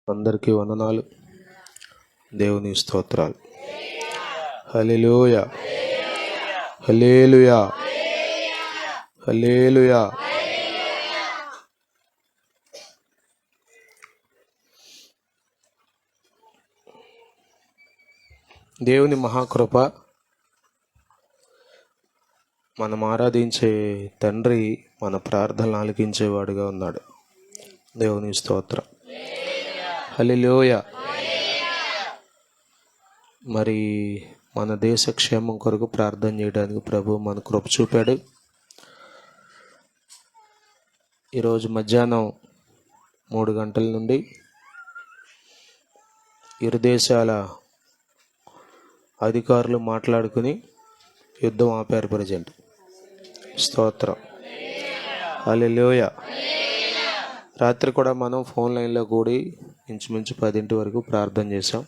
అందరికీ వందనాలు. దేవుని స్తోత్రాలు. హల్లెలూయా, హల్లెలూయా, హల్లెలూయా. దేవుని మహాకృప, మనం ఆరాధించే తండ్రి మన ప్రార్థనలు ఆలకించేవాడుగా ఉన్నాడు. దేవుని స్తోత్రం. హల్లెలూయా. మరి మన దేశ క్షేమం కొరకు ప్రార్థన చేయడానికి ప్రభు మన కృప చూపాడు. ఈరోజు మధ్యాహ్నం 3 గంటల నుండి ఇరు దేశాల అధికారులు మాట్లాడుకుని యుద్ధం ఆపారు. ప్రజెంట్ స్తోత్రం. హల్లెలూయా. రాత్రి కూడా మనం ఫోన్ లైన్లో కూడి ఇంచుమించు 10 వరకు ప్రార్థన చేసాం.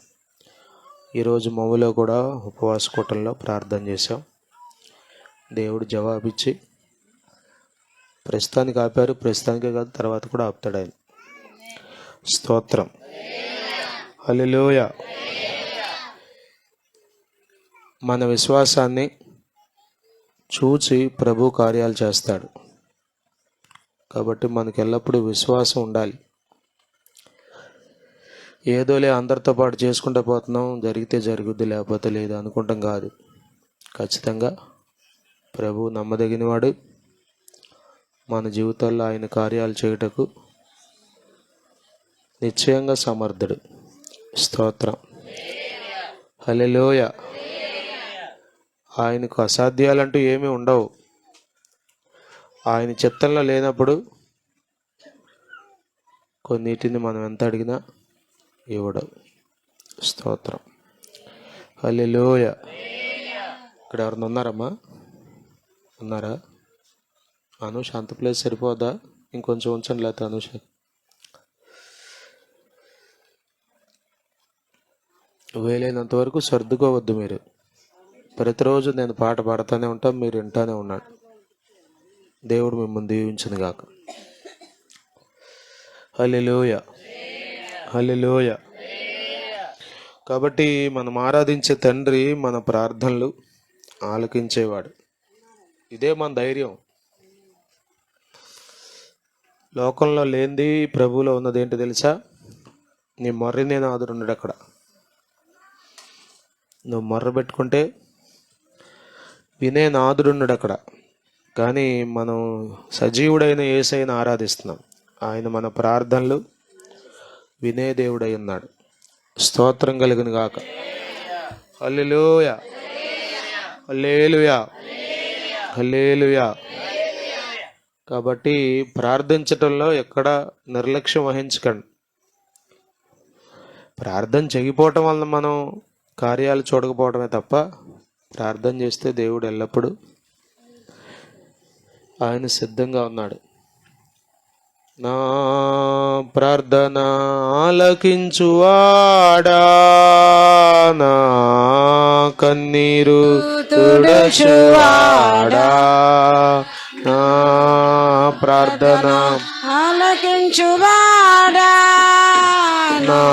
ఈరోజు మౌలో కూడా ఉపవాస కూటంలో ప్రార్థన చేసాం. దేవుడు జవాబిచ్చి ప్రస్తుతానికి ఆపారు. ప్రస్తుతానికే కాదు, తర్వాత కూడా ఆపుతాడు ఆయన. స్తోత్రం. హల్లెలూయా. మన విశ్వాసాన్ని చూచి ప్రభు కార్యాలు చేస్తాడు. కాబట్టి మనకు ఎల్లప్పుడూ విశ్వాసం ఉండాలి. ఏదోలే అందరితో పాటు చేసుకుంటూ పోతున్నాం, జరిగితే జరుగుద్ది లేకపోతే లేదు అనుకుంటాం కాదు. ఖచ్చితంగా ప్రభు నమ్మదగినవాడు. మన జీవితాల్లో ఆయన కార్యాలు చేయుటకు నిశ్చయంగా సమర్థుడు. స్తోత్రం. హల్లెలూయా. ఆయనకు అసాధ్యాలంటూ ఏమీ ఉండవు. ఆయన చిత్తంలో లేనప్పుడు కొన్నిటిని మనం ఎంత అడిగినా ఇవ్వడం. స్తోత్రం. హల్లెలూయా. ఇక్కడ ఎవరైనా ఉన్నారమ్మా? ఉన్నారా? అనూష, అంత ప్లేస్ సరిపోదా? ఇంకొంచెం ఉంచండి. లేకపోతే అనూష వీలైనంత వరకు సర్దుకోవద్దు. మీరు ప్రతిరోజు నేను పాట పాడుతూనే ఉంటాం, మీరు వింటూనే ఉన్నాడు. దేవుడు మిమ్మల్ని దీవించును గాక. హల్లెలూయా, హల్లెలూయా. కాబట్టి మనం ఆరాధించే తండ్రి మన ప్రార్థనలు ఆలకించేవాడు. ఇదే మన ధైర్యం. లోకంలో లేనిది ప్రభువులో ఉన్నది ఏంటి తెలుసా? నీ మొర్రనే నాదుడున్నాడు అక్కడ. నువ్వు మొర్ర పెట్టుకుంటే వినే నాదుడున్నాడు అక్కడ. కానీ మనం సజీవుడైన యేసయ్యను ఆరాధిస్తున్నాం. ఆయన మన ప్రార్థనలు వినే దేవుడై ఉన్నాడు. స్తోత్రం కలుగును గాక. హల్లెలూయా, హల్లెలూయా, హల్లెలూయా. కాబట్టి ప్రార్థించటంలో ఎక్కడ నిర్లక్ష్యం వహించకండి. ప్రార్థన చెగిపోవటం వలన మనం కార్యాలు చూడకపోవటమే తప్ప, ప్రార్థన చేస్తే దేవుడు ఎల్లప్పుడూ ఆయన సిద్ధంగా ఉన్నాడు. నా ప్రార్థన ఆలకించువాడా, నా కన్నీరు తుడచువాడా, నా ప్రార్థన ఆలకించువాడా, నా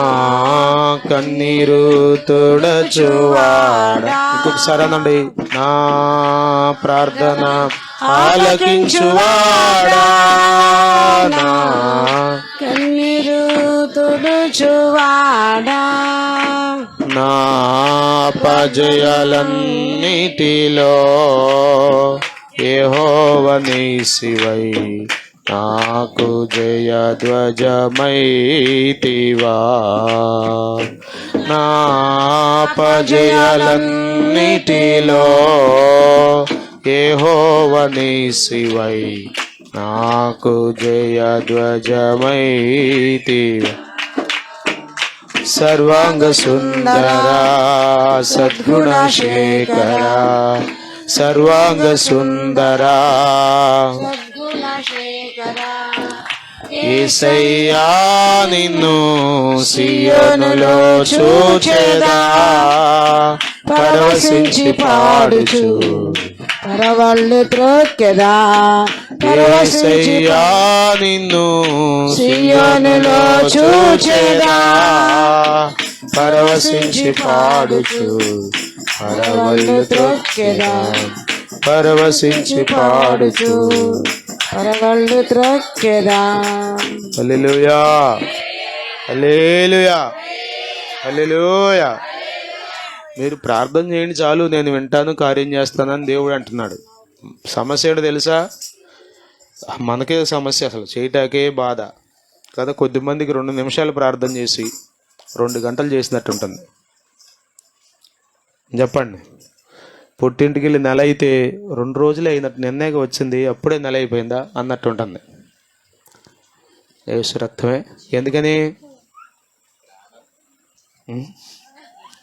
కన్నీరు తుడచువాడా. ఇంకొకసారి అనండి. నా ప్రార్థన ఆలకించువాడా, నా కన్నీరు తుడుచువాడా, నా అపజయాలన్నిటిలో యెహోవా నీసివై నాకు జయ ధ్వజమైతివా. నా అపజయాలన్నిటిలో యెహోవా నీసివై నాకు జయ ధ్వజమైతివా. సర్వాంగ సుందర సద్గుణ శేఖర, సర్వాంగ సుందర యేసయ్యా, నిన్ను సియోనులో చూచెదా, పరవశించి పాడుచు పరవళ్ళు త్రొక్కెదా, యేసయ్యా నిన్ను సియోనులో చూచెదా, పరవశించి పాడుచు పరవళ్ళు త్రొక్కెదా, పరవశించి పాడుచు. పరవళ్ళు త్రొక్కెదా. హల్లెలూయా, హల్లెలూయా, హల్లెలూయా. మీరు ప్రార్థన చేయండి చాలు, నేను వింటాను, కార్యం చేస్తానని దేవుడు అంటున్నాడు. సమస్య ఏంటో తెలుసా? మనకే సమస్య, అసలు చేయటాకే బాధ కదా. కొద్దిమందికి 2 నిమిషాలు ప్రార్థన చేసి 2 గంటలు చేసినట్టు ఉంటుంది. చెప్పండి, పుట్టింటికి వెళ్ళి నెల అయితే 2 రోజులే అయినట్టు, నిన్నేగా వచ్చింది అప్పుడే నెల అయిపోయిందా అన్నట్టు ఉంటుంది. యేసు రక్తమే. ఎందుకని?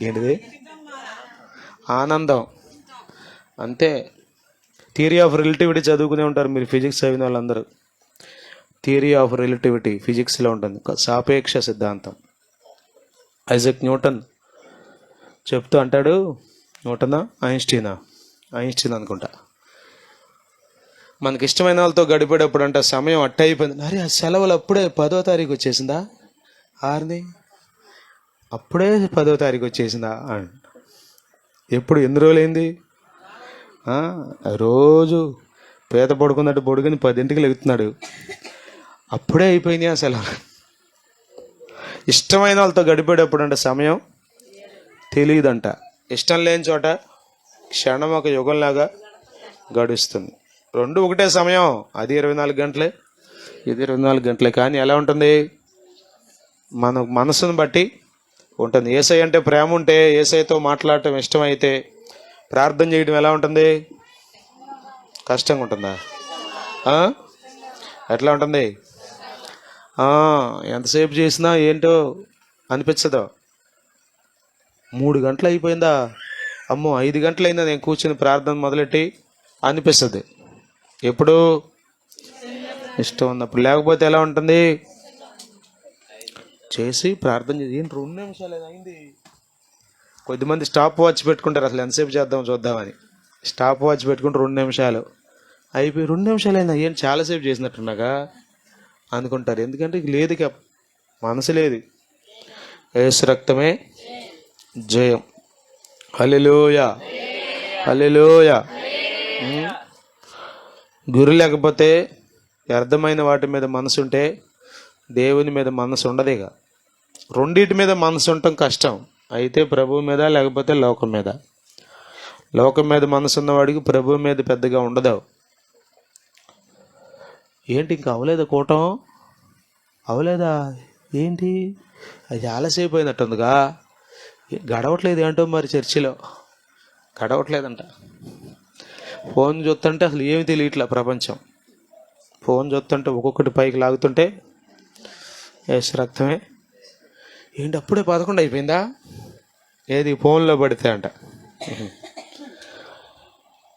ఏంటిది? ఆనందం అంతే. థియరీ ఆఫ్ రిలేటివిటీ చదువుకునే ఉంటారు మీరు, ఫిజిక్స్ చదివిన వాళ్ళందరూ. థియరీ ఆఫ్ రిలేటివిటీ ఫిజిక్స్లో ఉంటుంది, సాపేక్ష సిద్ధాంతం. ఐజక్ న్యూటన్ చెప్తూ అంటాడు, న్యూటనా ఐన్స్టీన్ అనుకుంటా, మనకి ఇష్టమైన వాళ్ళతో గడిపేటప్పుడు అంట సమయం అట్ట అయిపోయింది. అరే ఆ సెలవులు అప్పుడే 10వ తారీఖు వచ్చేసిందా, అప్పుడే 10వ తారీఖు వచ్చేసిందా అని. ఎప్పుడు ఎన్ని రోజులైంది? రోజు పేద పడుకున్నట్టు పడుకుని 10ంటికి లెగుతున్నాడు, అప్పుడే అయిపోయింది అసలు. ఇష్టమైన వాళ్ళతో గడిపేటప్పుడు అంటే సమయం తెలియదంట. ఇష్టం లేని చోట క్షణం ఒక యుగంలాగా గడుస్తుంది. 2 ఒకటే సమయం, అది 24 గంటలే, ఇది 24 గంటలే. కానీ ఎలా ఉంటుంది? మన మనసును బట్టి ఉంటుంది. యేసయ్య అంటే ప్రేమ ఉంటే, యేసయ్యతో మాట్లాడటం ఇష్టమైతే ప్రార్థన చేయడం ఎలా ఉంటుంది? కష్టంగా ఉంటుందా? ఎట్లా ఉంటుంది? ఎంతసేపు చేసినా ఏంటో అనిపించదో. 3 గంటలు అయిపోయిందా, అమ్మో 5 గంటలు అయిందా నేను కూర్చుని ప్రార్థన మొదలెట్టి అనిపిస్తుంది. ఎప్పుడు? ఇష్టం ఉన్నప్పుడు. లేకపోతే ఎలా ఉంటుంది? చేసి ప్రార్థన చేసి 2 నిమిషాలు అయింది. కొద్దిమంది స్టాప్ వాచ్ పెట్టుకుంటారు, అసలు ఎంతసేపు చేద్దాం చూద్దామని. స్టాప్ వాచ్ పెట్టుకుంటే 2 నిమిషాలు అయిపోయి, 2 నిమిషాలు అయినా ఏం చాలాసేపు చేసినట్టున్నాగా అనుకుంటారు. ఎందుకంటే లేదు, మనసు లేదు. యేసు రక్తమే జయం. హల్లెలూయా, హల్లెలూయా. గురి లేకపోతే, వ్యర్థమైన వాటి మీద మనసు ఉంటే దేవుని మీద మనసు ఉండదు. ఇక రెండింటి మీద మనసు ఉండటం కష్టం. అయితే ప్రభువు మీద, లేకపోతే లోకం మీద. లోకం మీద మనసు ఉన్నవాడికి ప్రభువు మీద పెద్దగా ఉండదు. ఏంటి ఇంకా అవలేదా కూటం? అవలేదా ఏంటి? అది చాలాసేపు అయినట్టుందిగా, గడవట్లేదు ఏంటో మరి. చర్చిలో గడవట్లేదంట. ఫోన్ చూస్తుంటే అసలు ఏమి తెలియట్లా ప్రపంచం. ఫోన్ చూస్తుంటే ఒక్కొక్కటి పైకి లాగుతుంటే యేసు రక్తమే. ఏంటి అప్పుడే 11 అయిపోయిందా? ఏది? ఫోన్లో పడితే అంట.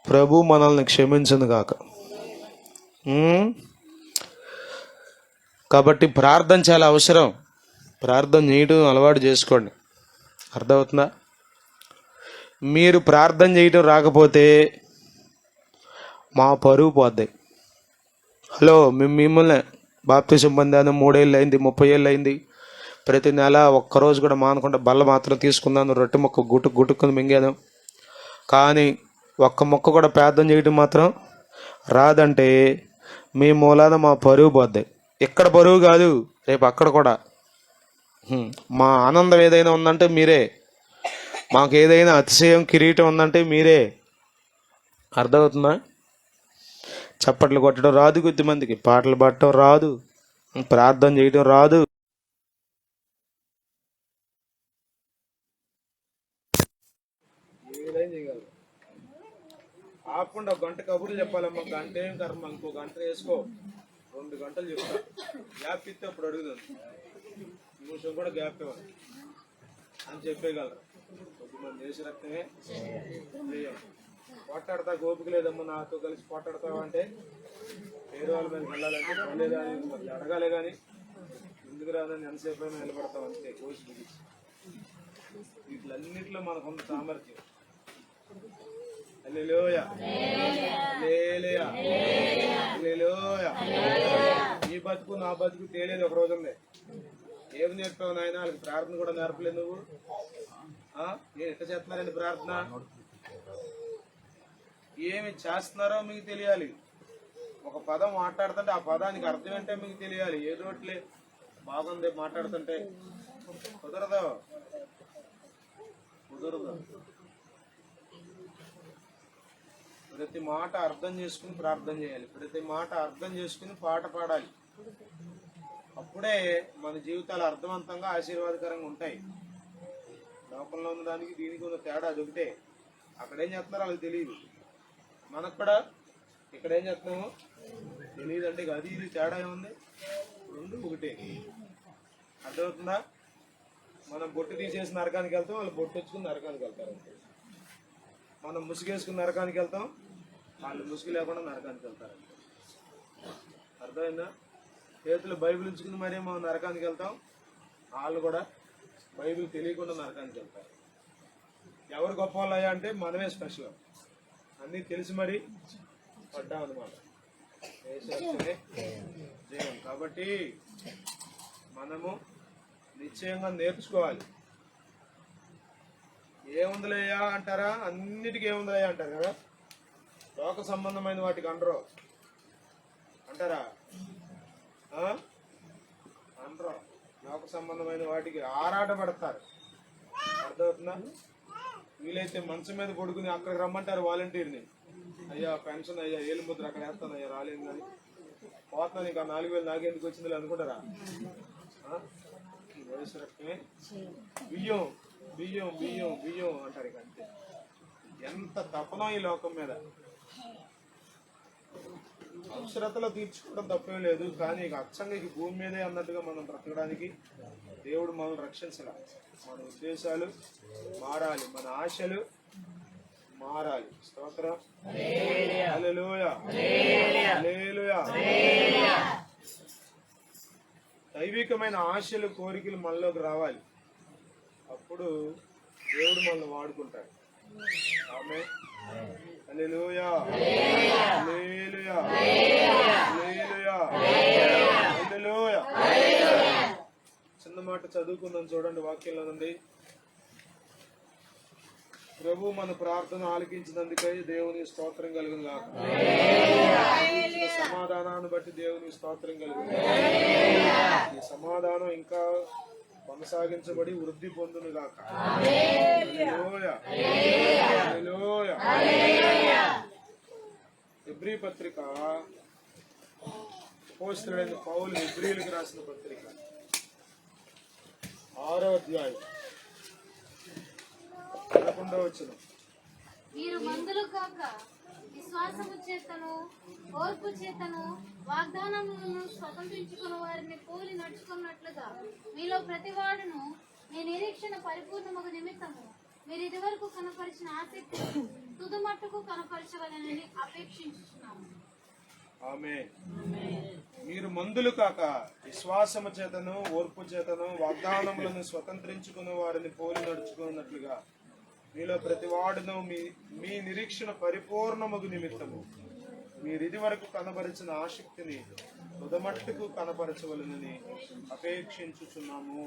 ప్రభు మనల్ని క్షమించును గాక. కాబట్టి ప్రార్థన చాలా అవసరం. ప్రార్థన చేయడం అలవాటు చేసుకోండి. అర్థమవుతుందా? మీరు ప్రార్థన చేయడం రాకపోతే మా పరువు పోద్ది. హలో, మిమ్మల్ని బాప్తిసం పొందాను, 3 ఏళ్ళు అయింది, 30 ఏళ్ళు అయింది, ప్రతి నెల ఒక్కరోజు కూడా మానకుండా బల్ల మాత్రం తీసుకున్నాను, రొట్టె మొక్క గుట్టుకుని మింగాను, కానీ ఒక్క మొక్క కూడా ప్రార్థన చేయడం మాత్రం రాదంటే మీ మూలాన మా పరువు పోద్ది. ఇక్కడ పరువు కాదు, రేపు అక్కడ కూడా. మా ఆనందం ఏదైనా ఉందంటే మీరే, మాకు ఏదైనా అతిశయం కిరీటం ఉందంటే మీరే. అర్థమవుతుందా? చప్పట్లు కొట్టడం రాదు కొద్దిమందికి, పాటలు పాడటం రాదు, ప్రార్థన చేయడం రాదు. ఆపకుండా 1 గంట కబుర్లు చెప్పాలమ్మా. గంట ఏం కర్మ, ఇంకో గంట వేసుకో, 2 గంటలు చెప్తా. గ్యాప్ ఇస్తే అప్పుడు అడుగుదాం, నిమిషం కూడా గ్యాప్ ఇవ్వాలి అని చెప్పేయగలరు. కొద్దిమంది దేశ రక్తమే పోట్లాడతా ఓపిక లేదమ్మా, నాతో కలిసి పోట్లాడతావంటే వేరే వాళ్ళ మీద వెళ్ళాలంటే పర్లేదా అని అడగాలి. కానీ ఎందుకు రాదని ఎంతసేపు అయినా నిలబడతాం అంతే. కోసి బిగించి వీటిలన్నింటిలో మనకున్న సామర్థ్యం హల్లెలూయా, హల్లెలూయా, హల్లెలూయా. ఈ బతుకు నా బతుకు తేలేదు ఒక రోజుంది. ఏమి నేర్పావు నాయన? వాళ్ళకి ప్రార్థన కూడా నేర్పలేదు నువ్వు. నేను ఎట్లా చేస్తున్నారండి ప్రార్థన? ఏమి చేస్తున్నారో మీకు తెలియాలి. ఒక పదం మాట్లాడుతుంటే ఆ పదానికి అర్థం ఏంటో మీకు తెలియాలి. ఏదో ఒకటి బాగుంది మాట్లాడుతుంటే కుదరదు. ప్రతి మాట అర్థం చేసుకుని ప్రార్థన చేయాలి. ప్రతి మాట అర్థం చేసుకుని పాట పాడాలి. అప్పుడే మన జీవితాలు అర్థవంతంగా ఆశీర్వాదకరంగా ఉంటాయి. లోకంలో ఉన్న దానికి దీనికి ఉన్న తేడా అది ఒకటే. అక్కడేం చేస్తున్నారో వాళ్ళకి తెలియదు, మనకు కూడా ఇక్కడ ఏం చేస్తున్నామో తెలియదు. అంటే అది ఇది తేడా ఏముంది? రెండు ఒకటే. అర్థమవుతుందా? మనం బొట్టు తీసేసి నరకానికి వెళ్తాం, వాళ్ళు బొట్టు వచ్చుకుని నరకానికి వెళ్తారు. మనం ముసుగేసుకుని నరకానికి వెళ్తాం, వాళ్ళు ముసుగు లేకుండా నరకానికి వెళ్తారు. అర్థమైందా? చేతులు బైబిల్ ఉంచుకుని మరీ మనం నరకానికి వెళ్తాం, వాళ్ళు కూడా బైబిల్ తెలియకుండా నరకానికి వెళ్తారు. ఎవరు గొప్ప వాళ్ళు అయ్యా అంటే మనమే స్పెషల్. అన్నీ తెలిసి మరీ పడ్డాం అన్నమాట. జయం. కాబట్టి మనము నిశ్చయంగా నేర్చుకోవాలి. ఏముందిలేయా అంటారా? అన్నిటికీ ఏముందిలేయా అంటారు కదా. లోక సంబంధమైన వాటికి అనరు అంటారా? అనరు. లోక సంబంధమైన వాటికి ఆరాటపడతారు. అర్థమవుతుందా? వీలైతే మంచం మీద పడుకుని అక్కడికి రమ్మంటారు వాలంటీర్ని. అయ్యా పెన్షన్, అయ్యా ఏలు ముద్ర అక్కడ వేస్తాను, అయ్యా రాలేదు కానీ పోతున్నాను, ఇంకా 4,000 నాకెందుకు వచ్చింది అనుకుంటారా? వయసు రకమే బియ్యం బియ్యం బియ్యం బియ్యం అంటారు. ఇక అంతే. ఎంత తపనం ఈ లోకం మీద. అవసరతలో తీర్చుకోవడం తప్పేం లేదు, కానీ ఇక అచ్చంగా ఇక భూమి మీదే అన్నట్టుగా మనం బ్రతకడానికి దేవుడు మనల్ని రక్షించాలి. మన ఉద్దేశాలు మారాలి, మన ఆశలు మారాలి. స్తోత్రం. హల్లెలూయా, హల్లెలూయా. దైవికమైన ఆశలు కోరికలు మనలోకి రావాలి. అప్పుడు దేవుడు మనల్ని వాడుకుంటాడు. ఆమేన్. హల్లెలూయా, హల్లెలూయా, హల్లెలూయా, హల్లెలూయా. చిన్న మాట చదువుకుందాం, చూడండి వాక్యంలో నుండి. ప్రభు మన ప్రార్థన ఆలకించినందుకై దేవుని స్తోత్రం కలుగును గాక. సమాధానాన్ని బట్టి దేవుని స్తోత్రం కలుగును గాక. ఈ సమాధానం ఇంకా కొనసాగించబడి వృద్ధి పొందును గాక. హల్లెలూయా, హల్లెలూయా. హెబ్రీ పత్రిక అపోస్తలుడైన పౌలు హెబ్రీయులకు రాసిన పత్రిక 6వ అధ్యాయం 11వ వచనం. మీరు మందులు కాక విశ్వాసము చేతను ఓర్పు చేతను వాగ్దానములను స్వతంత్రించుకున్న వారిని పోలి నడుచుకున్నట్లుగా మీలో ప్రతివాడును మీ నిరీక్షణ పరిపూర్ణమగు నిమిత్తము మీరు ఇదివరకు కనపరిచిన ఆసక్తి తుదమట్టుకు కనపరచవలనని అపేక్షించుచున్నాము. ఆమేన్. మీరు మందులు కాక విశ్వాసము చేతను ఓర్పు చేతను వాగ్దానములను స్వతంత్రించుకున్న వారిని పోలి నడుచుకున్నట్లుగా మీలో ప్రతివాడును మీ నిరీక్షణ పరిపూర్ణమగు నిమిత్తము మీరు ఇది వరకు కనపరిచిన ఆసక్తిని తుదమట్టుకు కనపరచవలనని అపేక్షించుచున్నాము.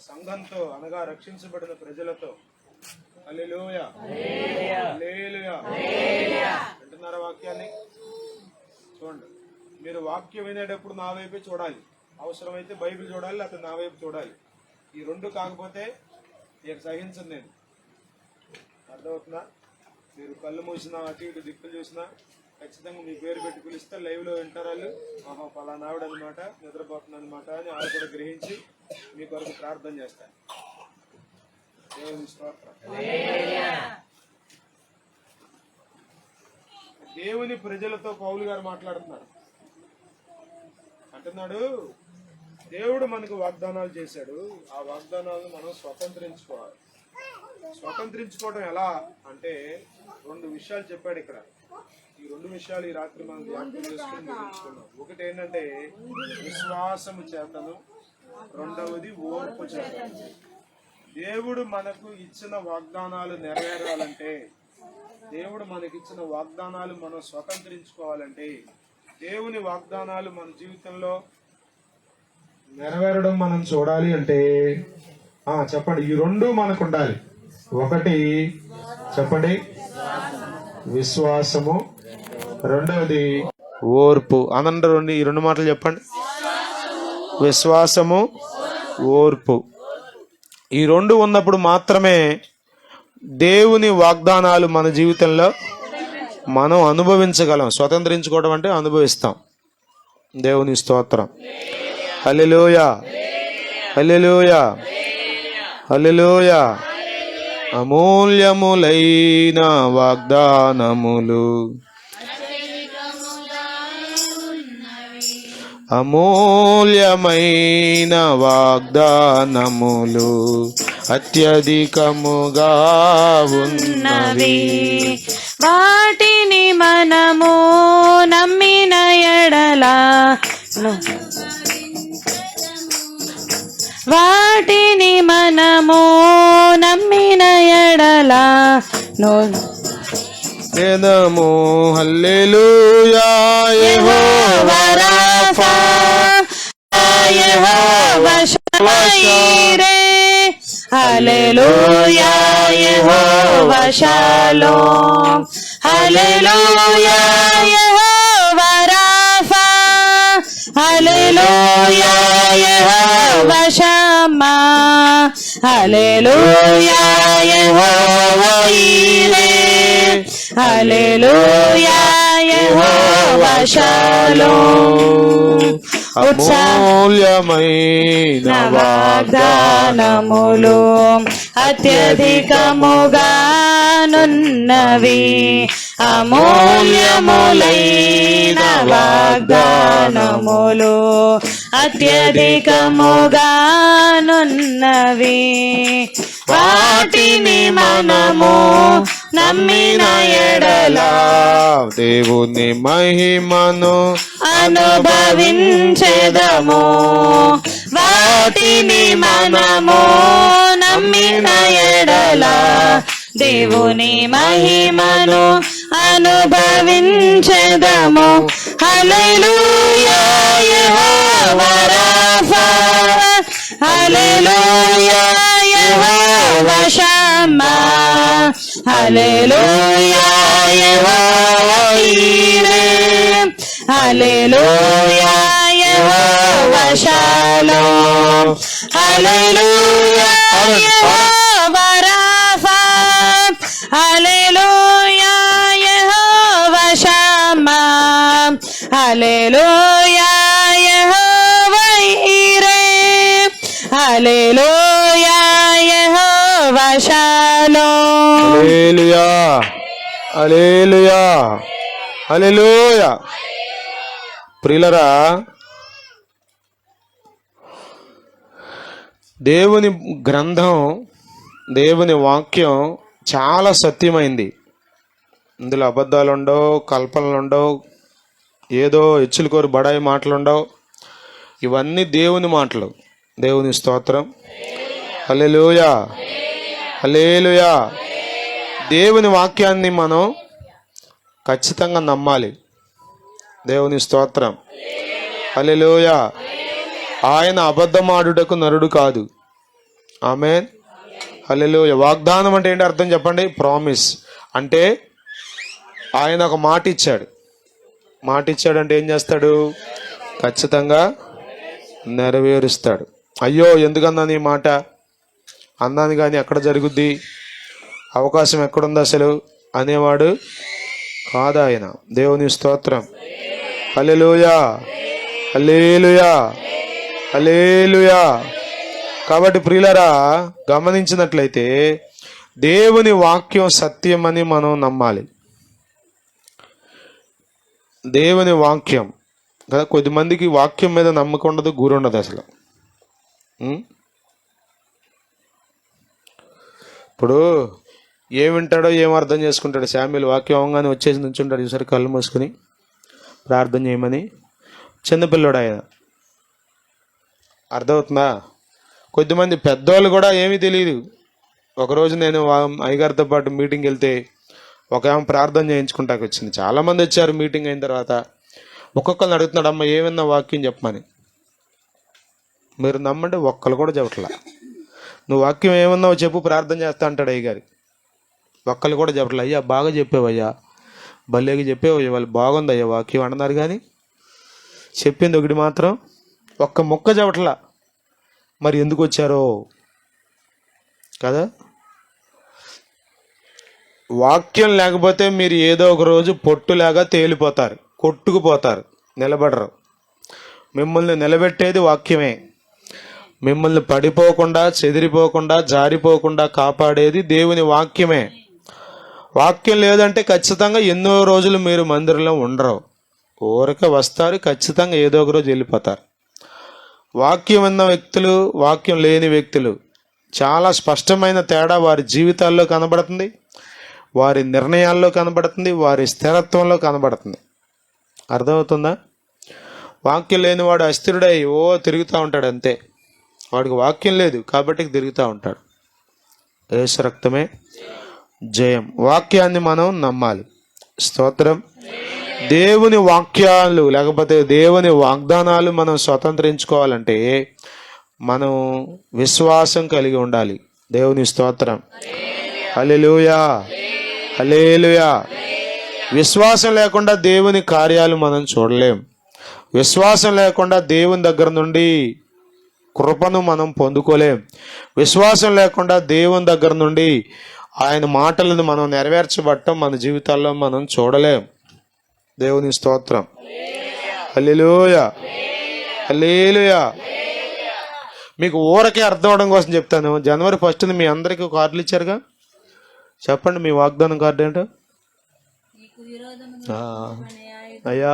సంఘంతో అనగా రక్షించబడిన ప్రజలతో. హల్లెలూయా, హల్లెలూయా. వింటున్నారా వాక్యాన్ని? చూడండి, మీరు వాక్యం వినేటప్పుడు నా వైపే చూడాలి. అవసరమైతే బైబిల్ చూడాలి, లేకపోతే నా వైపు చూడాలి. ఈ రెండు కాకపోతే నేను సహించను. నేను అర్థమవుతుందా? మీరు కళ్ళు మూసినా అటు ఇటు దిక్కులు చూసినా ఖచ్చితంగా మీ పేరు పెట్టి పిలిస్తే లైవ్లో వింటారు వాళ్ళు. ఆహా పలానా ఆవిడ అనమాట, నిద్రపోతుంది అనమాట అని వాళ్ళు కూడా గ్రహించి మీ కొరకు ప్రార్థన చేస్తారు. దేవుని స్తోత్రం. దేవుని ప్రజలతో పౌలు గారు మాట్లాడుతున్నారు. అంటున్నాడు, దేవుడు మనకు వాగ్దానాలు చేశాడు, ఆ వాగ్దానాలను మనం స్వతంత్రించుకోవాలి. స్వతంత్రించుకోవడం ఎలా అంటే 2 విషయాలు చెప్పాడు ఇక్కడ. ఈ 2 విషయాలు ఈ రాత్రి మనం ధ్యానం చేసుకుని ముగించుకున్నాం. ఒకటి ఏంటంటే విశ్వాసము చేతను, రెండవది ఓర్పు చేతను. దేవుడు మనకు ఇచ్చిన వాగ్దానాలు నెరవేరాలంటే దేవుడు మనకిచ్చిన వాగ్దానాలు మనం స్వతంత్రించుకోవాలంటే, దేవుని వాగ్దానాలు మన జీవితంలో నెరవేరడం మనం చూడాలి అంటే చెప్పండి, ఈ రెండు మనకు ఉండాలి. ఒకటి చెప్పండి, విశ్వాసము. రెండవది ఓర్పు. అనండి ఈ రెండు మాటలు చెప్పండి. విశ్వాసము, ఓర్పు. ఈ రెండు ఉన్నప్పుడు మాత్రమే దేవుని వాగ్దానాలు మన జీవితంలో మనం అనుభవించగలం. స్వతంత్రించుకోవడం అంటే అనుభవిస్తాం. దేవుని స్తోత్రం. హల్లెలూయా, హల్లెలూయా, హల్లెలూయా. అమూల్యములైన వాగ్దానములు, అమూల్యమైన వాగ్దానములు అత్యధికముగా ఉన్నవి. వాటిని మనము నమ్మిన ఎడల, వాటిని మనము నమ్మిన ఎడల వేదము హల్లెలూయా, యెహోవా రాఫా, యెహోవా షాలోమ్, హల్లెలూయా, యెహోవా షాలోమ్, హల్లెలూయా, యెహోవా రాఫా, హల్లెలూయా, యెహోవా షమ్మా, హల్లెలూయా, యెహోవా ఈరే, హల్లెలూయా, యెహోవా షాలోమ్. అమూల్యమైన వాగ్దానములు అత్యధికముగానున్నవి, అమూల్యములైన వాగ్దానములు అత్యధికముగానున్నవి. వాటిని మనము నమ్మిన ఎడల దేవుని మహిమను అనుభవించెదము. వాటిని మనము నమ్మిన ఎడల దేవుని మహిమను అనుభవించెదము. హల్లెలూయా, యెహోవా రాఫా, హల్లెలూయా, యెహోవా షమ్మా, హల్లెలూయా, యెహోవా ఈరే, హల్లెలూయా, యెహోవా షాలోమ్, హల్లెలూయా, యెహోవా రాఫా, హల్లెలూయా, యెహోవా షమ్మా, హల్లెలూయా, యెహోవా ఈరే, హల్లెలూయా, యెహోవా షాలోమ్. హల్లెలూయా, హల్లెలూయా, హల్లెలూయా. ప్రియులరా, దేవుని గ్రంథం, దేవుని వాక్యం చాలా సత్యమైంది. ఇందులో అబద్ధాలు ఉండవు, కల్పనలు ఉండవు, ఏదో హెచ్చులు కోరి బడాయి మాటలు ఉండవు. ఇవన్నీ దేవుని మాటలు. దేవుని స్తోత్రం. హల్లెలూయా, హల్లెలూయా. దేవుని వాక్యాన్ని మనం ఖచ్చితంగా నమ్మాలి. దేవుని స్తోత్రం. హల్లెలూయా. ఆయన అబద్ధమాడుటకు నరుడు కాదు. ఆమేన్. హల్లెలూయా. వాగ్దానం అంటే ఏంటి అర్థం చెప్పండి? ప్రామిస్. అంటే ఆయన ఒక మాట ఇచ్చాడు. మాట ఇచ్చాడు అంటే ఏం చేస్తాడు? ఖచ్చితంగా నెరవేరుస్తాడు. అయ్యో ఎందుకన్నాను ఈ మాట అన్నాను కానీ ఎక్కడ జరుగుద్ది, అవకాశం ఎక్కడుంది అసలు అనేవాడు కాదు ఆయన. దేవుని స్తోత్రం. హల్లెలూయా, హల్లెలూయా, హల్లెలూయా. కాబట్టి ప్రియులరా, గమనించినట్లయితే దేవుని వాక్యం సత్యమని మనం నమ్మాలి. దేవుని వాక్యం కదా. కొద్దిమందికి వాక్యం మీద నమ్మకం ఉండదు, గురి ఉండదు అసలు. ఇప్పుడు ఏం వింటాడో ఏం అర్థం చేసుకుంటాడు. శామ్యూల్ వాక్యం అవగానే వచ్చేసి నుంచుంటాడు, ఈసారి కళ్ళు మూసుకుని ప్రార్థన చేయమని. చిన్నపిల్లడు ఆయన, అర్థమవుతుందా? కొద్దిమంది పెద్దవాళ్ళు కూడా ఏమీ తెలియదు. ఒకరోజు నేను అయ్యగారితో పాటు మీటింగ్కి వెళ్తే ఒక ఆమె ప్రార్థన చేయించుకుంటాకి వచ్చింది. చాలామంది వచ్చారు మీటింగ్ అయిన తర్వాత. ఒక్కొక్కరిని అడుగుతున్నాడు, అమ్మ ఏమన్నా వాక్యం చెప్పమని. మీరు నమ్మండి, ఒక్కరు కూడా చెప్పట్లా. నువ్వు వాక్యం ఏమన్నావు చెప్పు, ప్రార్థన చేస్తా అంటాడు అయ్యగారు. ఒక్కరు కూడా చెప్పట్లా. అయ్యా బాగా చెప్పావయ్యా, భలేగా చెప్పావయ్యా, వాళ్ళు బాగుందయ్యా వాక్యం అన్నారు. కానీ చెప్పింది ఒకటి మాత్రం ఒక్క మొక్క చెప్పట్లా. మరి ఎందుకు వచ్చారో కదా. వాక్యం లేకపోతే మీరు ఏదో ఒక రోజు పొట్టులాగా తేలిపోతారు, కొట్టుకుపోతారు, నిలబడరు. మిమ్మల్ని నిలబెట్టేది వాక్యమే. మిమ్మల్ని పడిపోకుండా, చెదిరిపోకుండా, జారిపోకుండా కాపాడేది దేవుని వాక్యమే. వాక్యం లేదంటే ఖచ్చితంగా ఎన్నో రోజులు మీరు మందిరంలో ఉండరు. ఊరకే వస్తారు, ఖచ్చితంగా ఏదో ఒక రోజు వెళ్ళిపోతారు. వాక్యం ఉన్న వ్యక్తులు, వాక్యం లేని వ్యక్తులు చాలా స్పష్టమైన తేడా వారి జీవితాల్లో కనబడుతుంది, వారి నిర్ణయాల్లో కనబడుతుంది, వారి స్థిరత్వంలో కనబడుతుంది. అర్థమవుతుందా? వాక్యం లేనివాడు అస్థిరుడై తిరుగుతూ ఉంటాడు అంతే. వాడికి వాక్యం లేదు కాబట్టి తిరుగుతూ ఉంటాడు. యేసు రక్తమే జయం. వాక్యాన్ని మనం నమ్మాలి. స్తోత్రం. దేవుని వాక్యాలు లేకపోతే దేవుని వాగ్దానాలు మనం స్వతంత్రించుకోవాలంటే మనం విశ్వాసం కలిగి ఉండాలి. దేవుని స్తోత్రం. హల్లెలూయా, హల్లెలూయా. విశ్వాసం లేకుండా దేవుని కార్యాలు మనం చూడలేం. విశ్వాసం లేకుండా దేవుని దగ్గర నుండి కృపను మనం పొందుకోలేం. విశ్వాసం లేకుండా దేవుని దగ్గర నుండి ఆయన మాటలను మనం నెరవేర్చబడటం మన జీవితాల్లో మనం చూడలేం. దేవుని స్తోత్రం. హల్లెలూయా, హల్లెలూయా. మీకు ఊరకే అర్థం అవడం కోసం చెప్తాను. జనవరి 1 మీ అందరికీ కార్డులు ఇచ్చారుగా. చెప్పండి మీ వాగ్దానం కార్డు ఏంటో. అయ్యా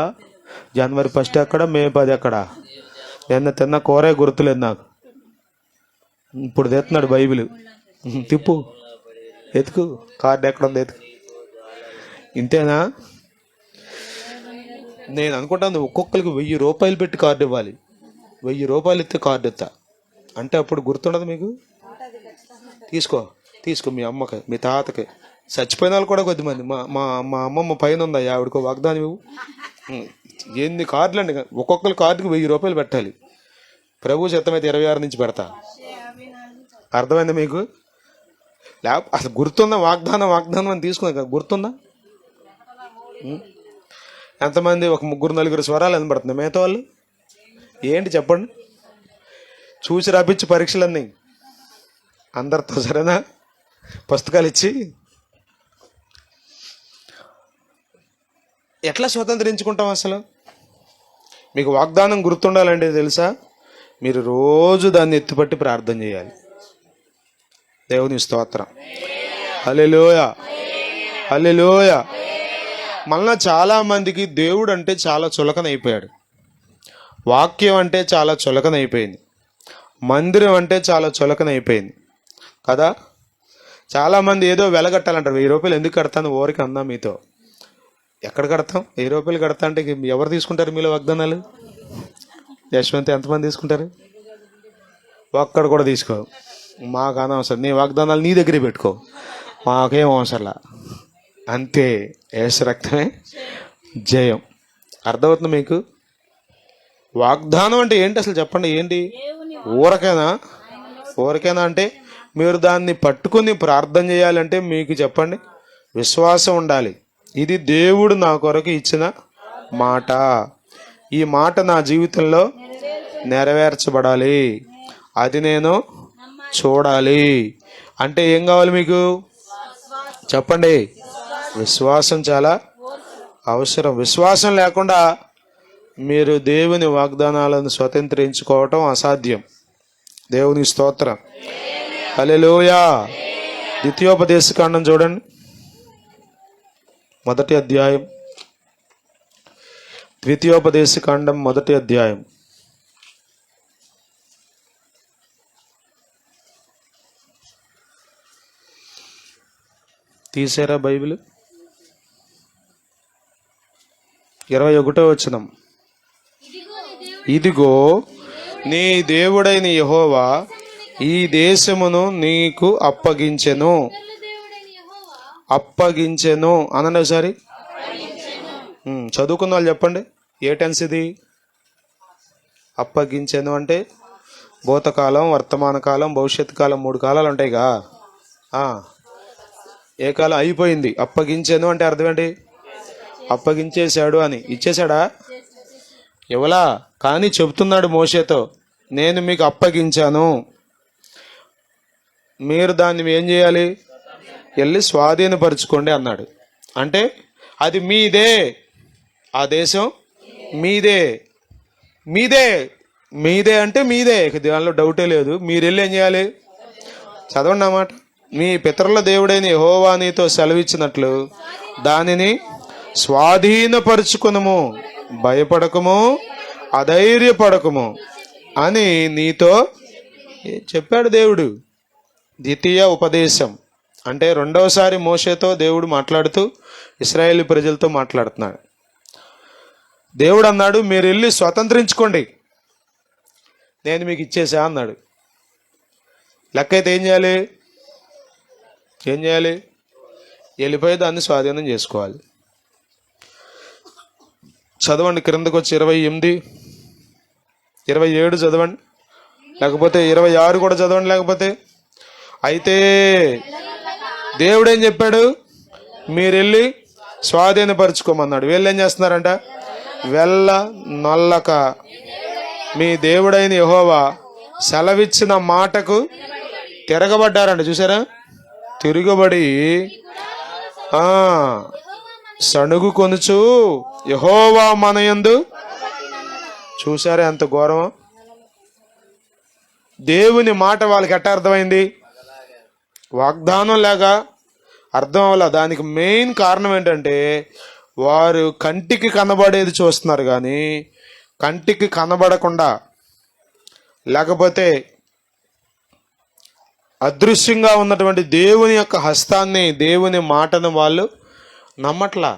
జనవరి 1 ఎక్కడ, మే 10 ఎక్కడ? తిన్న కూరే గుర్తులేదు నాకు. ఇప్పుడు తెస్తున్నాడు బైబిల్. తిప్పు, ఎతుకు, కార్డు ఎక్కడ ఉంది ఎతుకు. ఇంతేనా? నేను అనుకుంటాను ఒక్కొక్కరికి 1000 రూపాయలు పెట్టి కార్డు ఇవ్వాలి. 1000 రూపాయలు ఇస్తే కార్డు ఇస్తా అంటే అప్పుడు గుర్తుండదు మీకు. తీసుకో మీ అమ్మకి, మీ తాతకి, చచ్చిపోయిన వాళ్ళు కూడా కొద్దిమంది. మా అమ్మమ్మ పైన ఉందా, ఆవిడకో వాగ్దానం ఇవ్వు. ఎన్ని కార్డులు అండి, ఒక్కొక్కరి కార్డుకి 1000 రూపాయలు పెట్టాలి. ప్రభు చిత్తమైతే 26 నుంచి పెడతా. అర్థమైందా మీకు? అసలు గుర్తుందా? వాగ్దానం అని తీసుకున్నా గుర్తుందా? ఎంతమంది? ఒక 3-4 స్వరాలు వినబడుతుంది. మిగతా వాళ్ళు ఏంటి చెప్పండి? చూసి రాపించి పరీక్షలన్నీ అందరితో, సరేనా? పుస్తకాలు ఇచ్చి ఎట్లా స్వతంత్రించుకుంటాం అసలు? మీకు వాగ్దానం గుర్తుండాలంటే తెలుసా, మీరు రోజు దాన్ని ఎత్తుపట్టి ప్రార్థన చేయాలి. దేవుని స్తోత్రం. హల్లెలూయా, హల్లెలూయా. మళ్ళా చాలా మందికి దేవుడు అంటే చాలా చులకనైపోయాడు. వాక్యం అంటే చాలా చులకనైపోయింది. మందిరం అంటే చాలా చులకనైపోయింది కదా. చాలామంది ఏదో వెలగట్టాలంటారు. 1000 రూపాయలు ఎందుకు కడతాను ఊరికి అన్నా మీతో. ఎక్కడ కడతాం? 1000 రూపాయలు కడతా అంటే ఎవరు తీసుకుంటారు మీలో వాగ్దానాలు? యశ్వంత్ ఎంతమంది తీసుకుంటారు? ఒక్కడు కూడా తీసుకో. మాకు అనవసరం, నీ వాగ్దానాలు నీ దగ్గరే పెట్టుకో, మాకేం అవసరంలా. అంతే. యేసు రక్తమే జయం. అర్థమవుతుంది మీకు? వాగ్దానం అంటే ఏంటి అసలు చెప్పండి? ఏంటి? ఊరకేనా అంటే మీరు దాన్ని పట్టుకుని ప్రార్థన చేయాలంటే మీకు చెప్పండి విశ్వాసం ఉండాలి. ఇది దేవుడు నా కొరకు ఇచ్చిన మాట, ఈ మాట నా జీవితంలో నెరవేర్చబడాలి, అది నేను చూడాలి అంటే ఏం కావాలి మీకు? చెప్పండి. విశ్వాసం చాలా అవసరం. విశ్వాసం లేకుండా మీరు దేవుని వాగ్దానాలను స్వతంత్రించుకోవటం అసాధ్యం. దేవుని స్తోత్రం. హల్లెలూయా. ద్వితీయోపదేశకాండం చూడండి, 1వ అధ్యాయం. ద్వితీయోపదేశకాండం 1వ అధ్యాయం. తీసారా బైబిల్? 21వ వచనం. ఇదిగో నీ దేవుడైన యెహోవా ఈ దేశమును నీకు అప్పగించెను. అప్పగించెను అనండి ఒకసారి. చదువుకున్న వాళ్ళు చెప్పండి, ఏ టెన్స్ ఇది? అప్పగించెను అంటే భూతకాలం, వర్తమాన కాలం, భవిష్యత్తు కాలం, 3 కాలాలు ఉంటాయిగా. ఏ కాలం అయిపోయింది? అప్పగించెను అంటే అర్థం ఏంటి? అప్పగించేశాడు అని. ఇచ్చేశాడా? ఇవ్వలా, కానీ చెబుతున్నాడు మోషేతో, నేను మీకు అప్పగించాను, మీరు దాన్ని ఏం చేయాలి? వెళ్ళి స్వాధీనపరుచుకోండి అన్నాడు. అంటే అది మీదే, ఆ దేశం మీదే. మీదే మీదే అంటే మీదే, దానిలో డౌటే లేదు. మీరు వెళ్ళి ఏం చేయాలి? చదవండి అన్నమాట. మీ పితరుల దేవుడైన యెహోవా నీతో సెలవిచ్చినట్లు దానిని స్వాధీనపరుచుకునము, భయపడకము, అధైర్యపడకము అని నీతో చెప్పాడు దేవుడు. ద్వితీయ ఉపదేశం అంటే రెండవసారి మోషేతో దేవుడు మాట్లాడుతూ ఇశ్రాయేలు ప్రజలతో మాట్లాడుతున్నాడు. దేవుడు అన్నాడు, మీరు వెళ్ళి స్వతంత్రించుకోండి, నేను మీకు ఇచ్చేసా అన్నాడు. లెక్క అయితే ఏం చేయాలి? వెళ్ళిపోయి దాన్ని స్వాధీనం చేసుకోవాలి. చదవండి, క్రిందకు వచ్చి 28, 27 చదవండి, లేకపోతే 26 కూడా చదవండి. లేకపోతే అయితే దేవుడు ఏం చెప్పాడు? మీరు వెళ్ళి స్వాధీనపరుచుకోమన్నాడు. వీళ్ళు ఏం చేస్తున్నారంట? వెళ్ళ నొల్లక మీ దేవుడైన యెహోవా సెలవిచ్చిన మాటకు తిరగబడ్డారంట. చూసారా? తిరగబడి సణుగు కొనుచు యెహోవా మనయందు. చూసారా ఎంత ఘోరం? దేవుని మాట వాళ్ళకి ఎట్ట అర్థమైంది? వాగ్దానం లేక అర్థం అవ్వాల. దానికి మెయిన్ కారణం ఏంటంటే వారు కంటికి కనబడేది చూస్తున్నారు, కానీ కంటికి కనబడకుండా లేకపోతే అదృశ్యంగా ఉన్నటువంటి దేవుని యొక్క హస్తాన్ని, దేవుని మాటను వాళ్ళు నమ్మట్లా.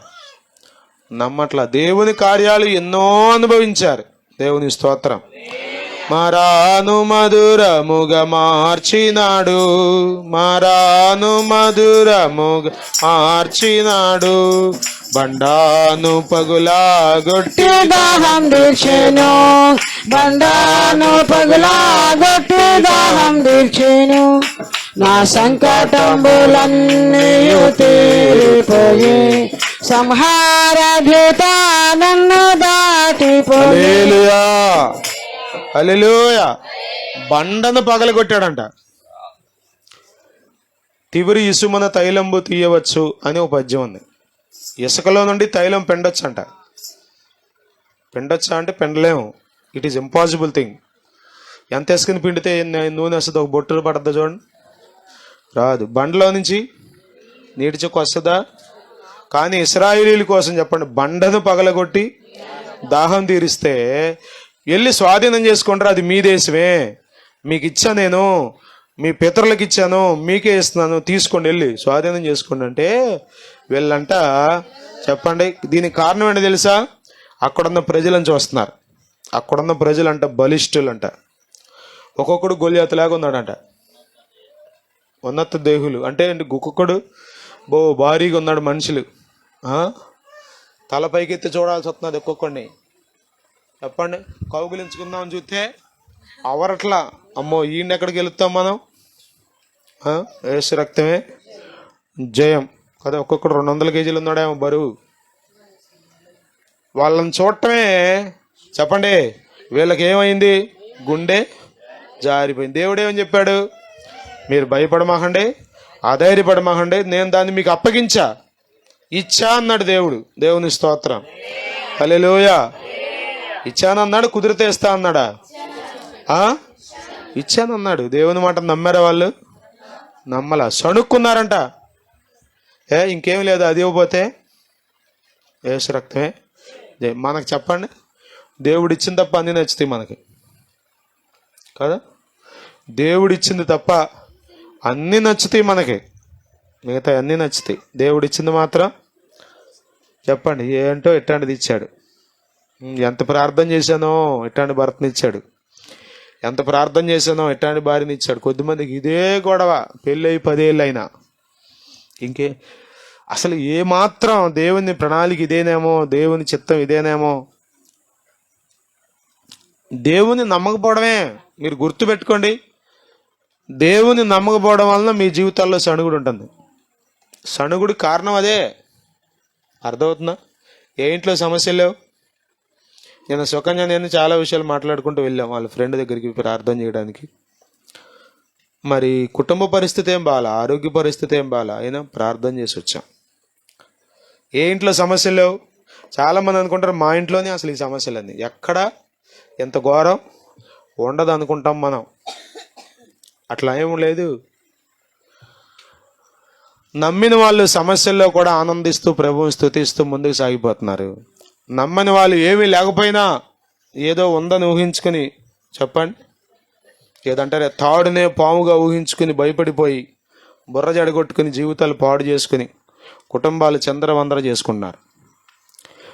దేవుని కార్యాలు ఎన్నో అనుభవించారు. దేవుని స్తోత్రం. మారాను మధురముగా మార్చినాడు, మారాను మధురముగా మార్చినాడు, బండాను పగులాగొట్టి దాహం తీర్చెను, బండాను పగులాగొట్టి దాహం తీర్చెను, నా సంకటంబులన్నీయు తీరిపోయి సంహార భీత నన్ను దాటిపోయి. హల్లెలూయా, హల్లెలూయా. బండను పగలగొట్టాడంట. తివిరి ఇసుమన తైలంబు తీయవచ్చు అని ఒక పద్యం ఉంది. ఇసుకలో నుండి తైలం పెండొచ్చు అంట. పెండొచ్చా అంటే పెండలేము. It is impossible thing. ఎంత ఇసుకని పిండితే నూనె వస్తుంది? ఒక బొట్టు పడుతుందా చూడండి? రాదు. బండలో నుంచి నీటి చుక్క వస్తుందా? కానీ ఇశ్రాయేలీయుల కోసం చెప్పండి, బండను పగలగొట్టి దాహం తీరిస్తే వెళ్ళి స్వాధీనం చేసుకుంటారు. అది మీ దేశమే, మీకు ఇచ్చా, నేను మీ పితరులకు ఇచ్చాను, మీకే ఇస్తున్నాను, తీసుకోండి, వెళ్ళి స్వాధీనం చేసుకోండి అంటే వీళ్ళంట. చెప్పండి, దీనికి కారణం ఏంటో తెలుసా? అక్కడున్న ప్రజలను చూస్తున్నారు. అక్కడున్న ప్రజలంట బలిష్ఠులంట. ఒక్కొక్కడు గొలియాతులాగా ఉన్నాడంట. ఉన్నత దేహులు అంటే ఒక్కొక్కడు భారీగా ఉన్నాడు. మనుషులు తల పైకెత్తి చూడాల్సి వస్తున్నది ఒక్కొక్కడిని. చెప్పండి, కౌగులించుకుందామని చూస్తే అవరట్లా. అమ్మో, ఈయన ఎక్కడికి వెళుతాం మనం? యేసు రక్తమే జయం కదా. ఒక్కొక్కడు 200 కేజీలు ఉన్నాడేమో బరువు. వాళ్ళని చూడటమే. చెప్పండి, వీళ్ళకి ఏమైంది? గుండె జారిపోయింది. దేవుడు ఏమని చెప్పాడు? మీరు భయపడమాకండి, అధైర్యపడమాకండి, నేను దాన్ని మీకు అప్పగించా, ఇచ్చా అన్నాడు దేవుడు. దేవుని స్తోత్రం. హల్లెలూయా. ఇచ్చానన్నాడు, కుదిరితే ఇస్తా అన్నాడా? ఇచ్చానన్నాడు. దేవుని మాట నమ్మారా వాళ్ళు? నమ్మలా, సణుక్కున్నారంట. ఇంకేం లేదు, అది ఇవ్వబోతే యేసు రక్తమే. మనకు చెప్పండి, దేవుడు ఇచ్చింది తప్ప అన్నీ నచ్చుతాయి మనకి కదా. దేవుడు ఇచ్చింది తప్ప అన్నీ నచ్చుతాయి మనకి, మిగతా అన్నీ నచ్చుతాయి. దేవుడు ఇచ్చింది మాత్రం చెప్పండి ఏంటో ఎట్లాంటిది ఇచ్చాడు. ఎంత ప్రార్థన చేశానో ఎట్లాంటి భర్తని ఇచ్చాడు, ఎంత ప్రార్థన చేశానో ఎట్లాంటి భార్యని ఇచ్చాడు. కొద్దిమందికి ఇదే గొడవ, పెళ్ళి 10 ఏళ్ళు అయినా. అసలు ఏమాత్రం దేవుని ప్రణాళిక ఇదేనేమో, దేవుని చిత్తం ఇదేనేమో, దేవుని నమ్మకపోవడమే. మీరు గుర్తుపెట్టుకోండి, దేవుని నమ్మకపోవడం వలన మీ జీవితాల్లో సణుగుడు ఉంటుంది. సణుగుడు కారణం అదే. అర్థమవుతుందా? ఏ ఇంట్లో సమస్యలు లేవు? నేను సుకన్య నేను చాలా విషయాలు మాట్లాడుకుంటూ వెళ్ళాం వాళ్ళ ఫ్రెండ్ దగ్గరికి ప్రార్థన చేయడానికి. మరి కుటుంబ పరిస్థితి ఏం బాలా, ఆరోగ్య పరిస్థితి ఏం బాలా, అయినా ప్రార్థన చేసి వచ్చాం. ఏ ఇంట్లో సమస్యలు లేవు? చాలామంది అనుకుంటారు మా ఇంట్లోనే అసలు ఈ సమస్యలన్నీ. ఎక్కడ ఎంత ఘోరం ఉండదు అనుకుంటాం మనం. అట్లా ఏం లేదు. నమ్మిన వాళ్ళు సమస్యల్లో కూడా ఆనందిస్తూ ప్రభువుని స్తుతిస్తూ ముందుకు సాగిపోతున్నారు. నమ్మని వాళ్ళు ఏమీ లేకపోయినా ఏదో ఉందని ఊహించుకుని, చెప్పండి, ఏదంటారే తాడునే పాముగా ఊహించుకుని భయపడిపోయి బుర్ర జడగొట్టుకుని జీవితాలు పాడు చేసుకుని కుటుంబాలు చంద్రవందర చేసుకున్నారు.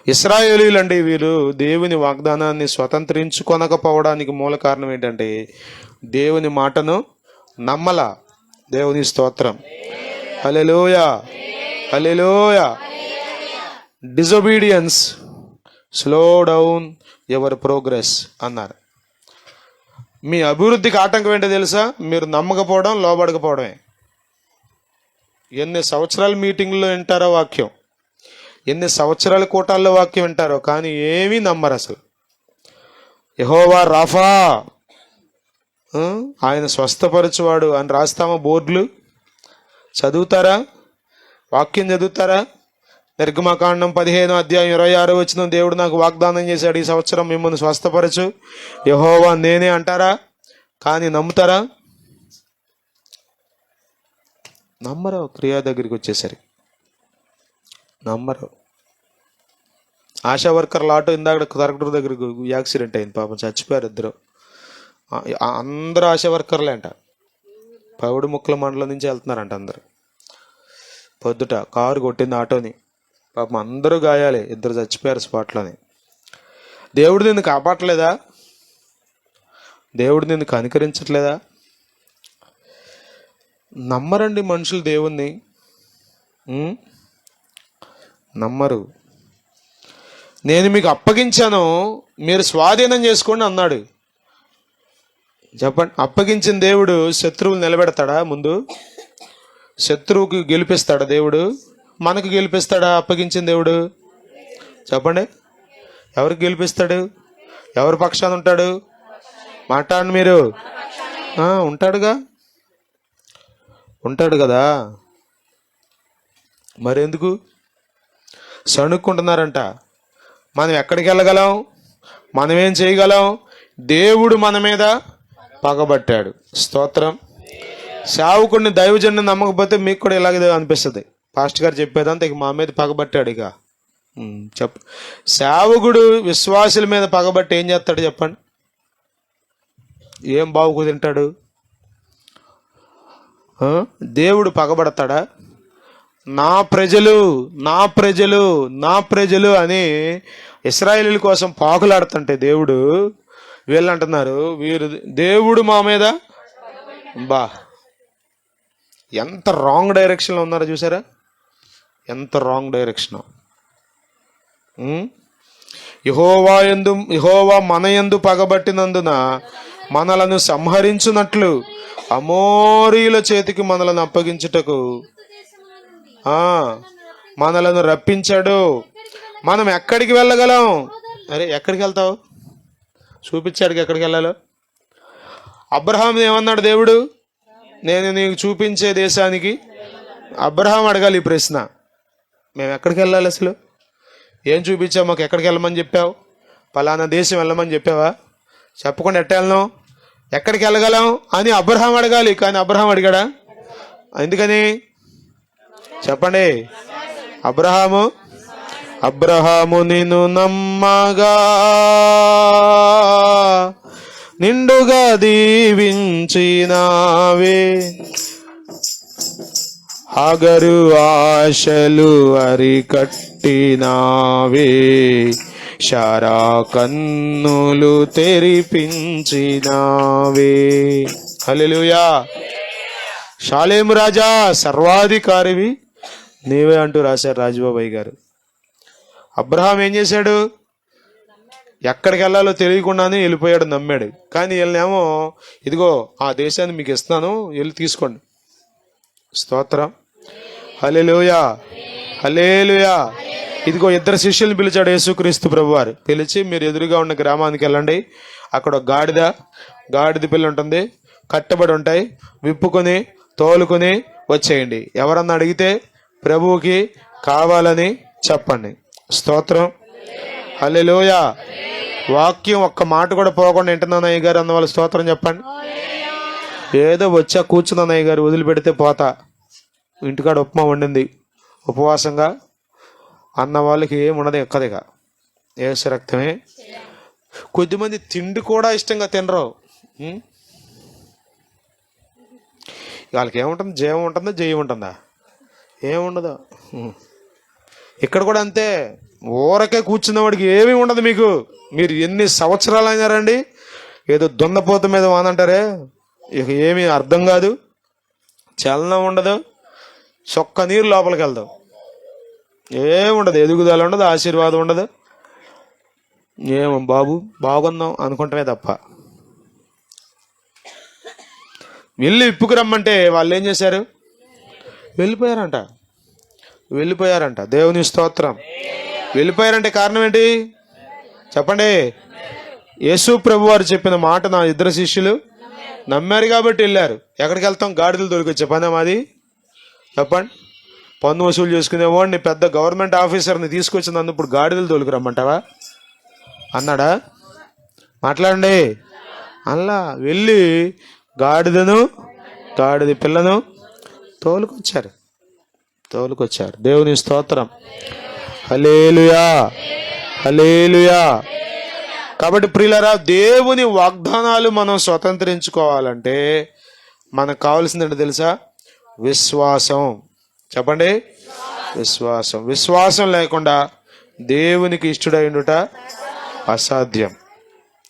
ఇశ్రాయేలీయులండి వీరు దేవుని వాగ్దానాన్ని స్వతంత్రించుకొనకపోవడానికి మూల కారణం ఏంటంటే దేవుని మాటను నమ్మల. దేవుని స్తోత్రం. హల్లెలూయా, హల్లెలూయా. Disobedience slow down your progress అన్నారు. మీ అభివృద్ధికి ఆటంకం ఏంటో తెలుసా? మీరు నమ్మకపోవడం, లోబడకపోవడమే. ఎన్ని సంవత్సరాల మీటింగ్లో వింటారో వాక్యం, ఎన్ని సంవత్సరాల కూటాల్లో వాక్యం వింటారో, కానీ ఏమీ నమ్మరు అసలు. యెహోవా రాఫా, ఆయన స్వస్థపరచువాడు అని రాస్తామా బోర్డులు? చదువుతారా? వాక్యం చదువుతారా? నిర్గమకాండం 15:26 దేవుడు నాకు వాగ్దానం చేశాడు, ఈ సంవత్సరం మిమ్మల్ని స్వస్థపరచు యెహోవా నేనే అంటారా? కానీ నమ్ముతారా? నమ్మరు. క్రియా దగ్గరికి వచ్చేసరికి నమ్మరు. ఆశా వర్కర్ల ఆటో ఇందాక కలెక్టర్ దగ్గరకు యాక్సిడెంట్ అయింది, పాపం చచ్చిపోయారు ఇద్దరు. అందరూ ఆశా వర్కర్లే అంట. పౌడి ముక్కల మండలం నుంచి వెళ్తున్నారంట అందరు. పొద్దుట కారు కొట్టింది ఆటోని, పాపం అందరూ గాయాలే, ఇద్దరు చచ్చిపోయారు స్పాట్లోనే. దేవుడు నిన్ను కాపాడలేదా? దేవుడు నిన్ను కనికరించట్లేదా? నమ్మరండి మనుషులు దేవుణ్ణి, నమ్మరు. నేను మీకు అప్పగించాను, మీరు స్వాధీనం చేసుకోండి అన్నాడు. చెప్పండి, అప్పగించిన దేవుడు శత్రువులు నిలబెడతాడా? ముందు శత్రువుకి గెలిపిస్తాడా దేవుడు? మనకు గెలిపిస్తాడా అప్పగించిన దేవుడు? చెప్పండి, ఎవరికి గెలిపిస్తాడు? ఎవరి పక్షాన ఉంటాడు? మాట్లాడండి మీరు. ఉంటాడు కదా. మరెందుకు సణుక్కుంటున్నారంట? మనం ఎక్కడికి వెళ్ళగలం? మనం ఏం చేయగలం? దేవుడు మన మీద పగబట్టాడు. స్తోత్రం. సేవకుడిని దైవజన్ని నమ్మకపోతే మీకు కూడా ఇలాగే అనిపిస్తుంది. పాస్టర్ గారు చెప్పేదంతా ఇక మా మీద పగబట్టాడు. ఇక సేవకుడు విశ్వాసుల మీద పగబట్టి ఏం చేస్తాడు చెప్పండి? ఏం బావుకు తింటాడు? దేవుడు పగబడతాడా? నా ప్రజలు నా ప్రజలు నా ప్రజలు అని ఇశ్రాయేలీయుల కోసం పాకులాడుతుంటే దేవుడు, వీళ్ళు అంటున్నారు వీరు దేవుడు మా మీద ఎంత రాంగ్ డైరెక్షన్లో ఉన్నారో చూసారా? ఎంత రాంగ్ డైరెక్షన్. యెహోవా మన యందు పగబట్టినందున మనలను సంహరించునట్లు అమోరీల చేతికి మనలను అప్పగించుటకు మనలను రప్పించాడు. మనం ఎక్కడికి వెళ్ళగలం? అరే ఎక్కడికి వెళ్తావు? చూపించాడు ఎక్కడికి వెళ్ళాలో. అబ్రహాం ఏమన్నాడు దేవుడు? నేను నీకు చూపించే దేశానికి. అబ్రహాం అడగాలి ఈ ప్రశ్న, మేము ఎక్కడికి వెళ్ళాలి? అసలు ఏం చూపించావు మాకు? ఎక్కడికి వెళ్ళమని చెప్పావు? పలానా దేశం వెళ్ళమని చెప్పావా? చెప్పకుండా ఎట్ట వెళ్ళను? ఎక్కడికి వెళ్ళగలం అని అబ్రహాం అడగాలి. కానీ అబ్రహాం అడిగాడా? ఎందుకని చెప్పండి? అబ్రహాము నిన్ను నమ్మగా నిండుగా దీవించినావే, హాగరు ఆశలు అరికట్టినావే, శారా కన్నులు తెరిపించినావే. హల్లెలూయా. షాలేము రాజా, సర్వాధికారివి, నీవే అంటూ రాశారు రాజుబాబాయ్ గారు. అబ్రహాం ఏం చేశాడు? ఎక్కడికి వెళ్ళాలో తెలియకుండానే వెళ్ళిపోయాడు, నమ్మాడు. కానీ వీళ్ళనేమో ఇదిగో ఆ దేశాన్ని మీకు ఇస్తున్నాను, వెళ్ళి తీసుకోండి. స్తోత్రం, హల్లెలూయా, హల్లెలూయా. ఇదిగో ఇద్దరు శిష్యుల్ని పిలిచాడు యేసుక్రీస్తు ప్రభువారు. పిలిచి మీరు ఎదురుగా ఉన్న గ్రామానికి వెళ్ళండి, అక్కడ గాడిద పిల్ల ఉంటుంది, కట్టబడి ఉంటాయి, విప్పుకొని తోలుకొని వచ్చేయండి. ఎవరన్నా అడిగితే ప్రభువుకి కావాలని చెప్పండి. స్తోత్రం, హల్లెలూయా. వాక్యం ఒక్క మాట కూడా పోకుండా వింటున్నాను అయ్య గారు అన్న వాళ్ళు స్తోత్రం చెప్పండి. ఏదో వచ్చా కూర్చున్నాను అయ్య గారు, వదిలిపెడితే పోతా, ఇంటికాడ ఉప్మా వండింది ఉపవాసంగా అన్న వాళ్ళకి ఏమున్నది ఎక్కదిగా, యేసు రక్తమే. కొద్దిమంది తిండి కూడా ఇష్టంగా తినరు. వాళ్ళకి ఏముంటుంది? జీవం ఉంటుందా, జయం ఉంటుందా? ఏముండదు. ఇక్కడ కూడా అంతే, ఊరకే కూర్చున్న వాడికి ఏమీ ఉండదు. మీరు ఎన్ని సంవత్సరాలు అయినారండి, ఏదో దున్నపోత మీద వానంటారే, ఇక ఏమీ అర్థం కాదు, చలనం ఉండదు, చొక్క నీరు లోపలికి వెళ్దాం, ఏముండదు, ఎదుగుదల ఉండదు, ఆశీర్వాదం ఉండదు. ఏమో బాబు బాగుందాం అనుకుంటమే తప్ప. వెళ్ళి ఇప్పుకురమ్మంటే వాళ్ళు ఏం చేశారు? వెళ్ళిపోయారంట. దేవుని స్తోత్రం. వెళ్ళిపోయారంటే కారణం ఏంటి చెప్పండి? యేసు ప్రభు వారు చెప్పిన మాట నా ఇద్దరు శిష్యులు నమ్మారు కాబట్టి వెళ్ళారు. ఎక్కడికి వెళ్తాం? గాడిదలు దొరికొచ్చే పని మాది చెప్పండి. పన్ను వసూలు చేసుకునేవాడిని, పెద్ద గవర్నమెంట్ ఆఫీసర్ని తీసుకొచ్చి నన్ను ఇప్పుడు గాడిదలు తోలుకు రమ్మంటావా అన్నాడా? మాట్లాడండి. అలా వెళ్ళి గాడిద పిల్లను తోలుకొచ్చారు. దేవుని స్తోత్రం, హల్లెలూయా, హల్లెలూయా. కాబట్టి ప్రియులారా, దేవుని వాగ్దానాలు మనం స్వతంత్రించుకోవాలంటే మనకు కావాల్సిందంటే తెలుసా? విశ్వాసం. చెప్పండి, విశ్వాసం లేకుండా దేవునికి ఇష్టడైండుట అసాధ్యం.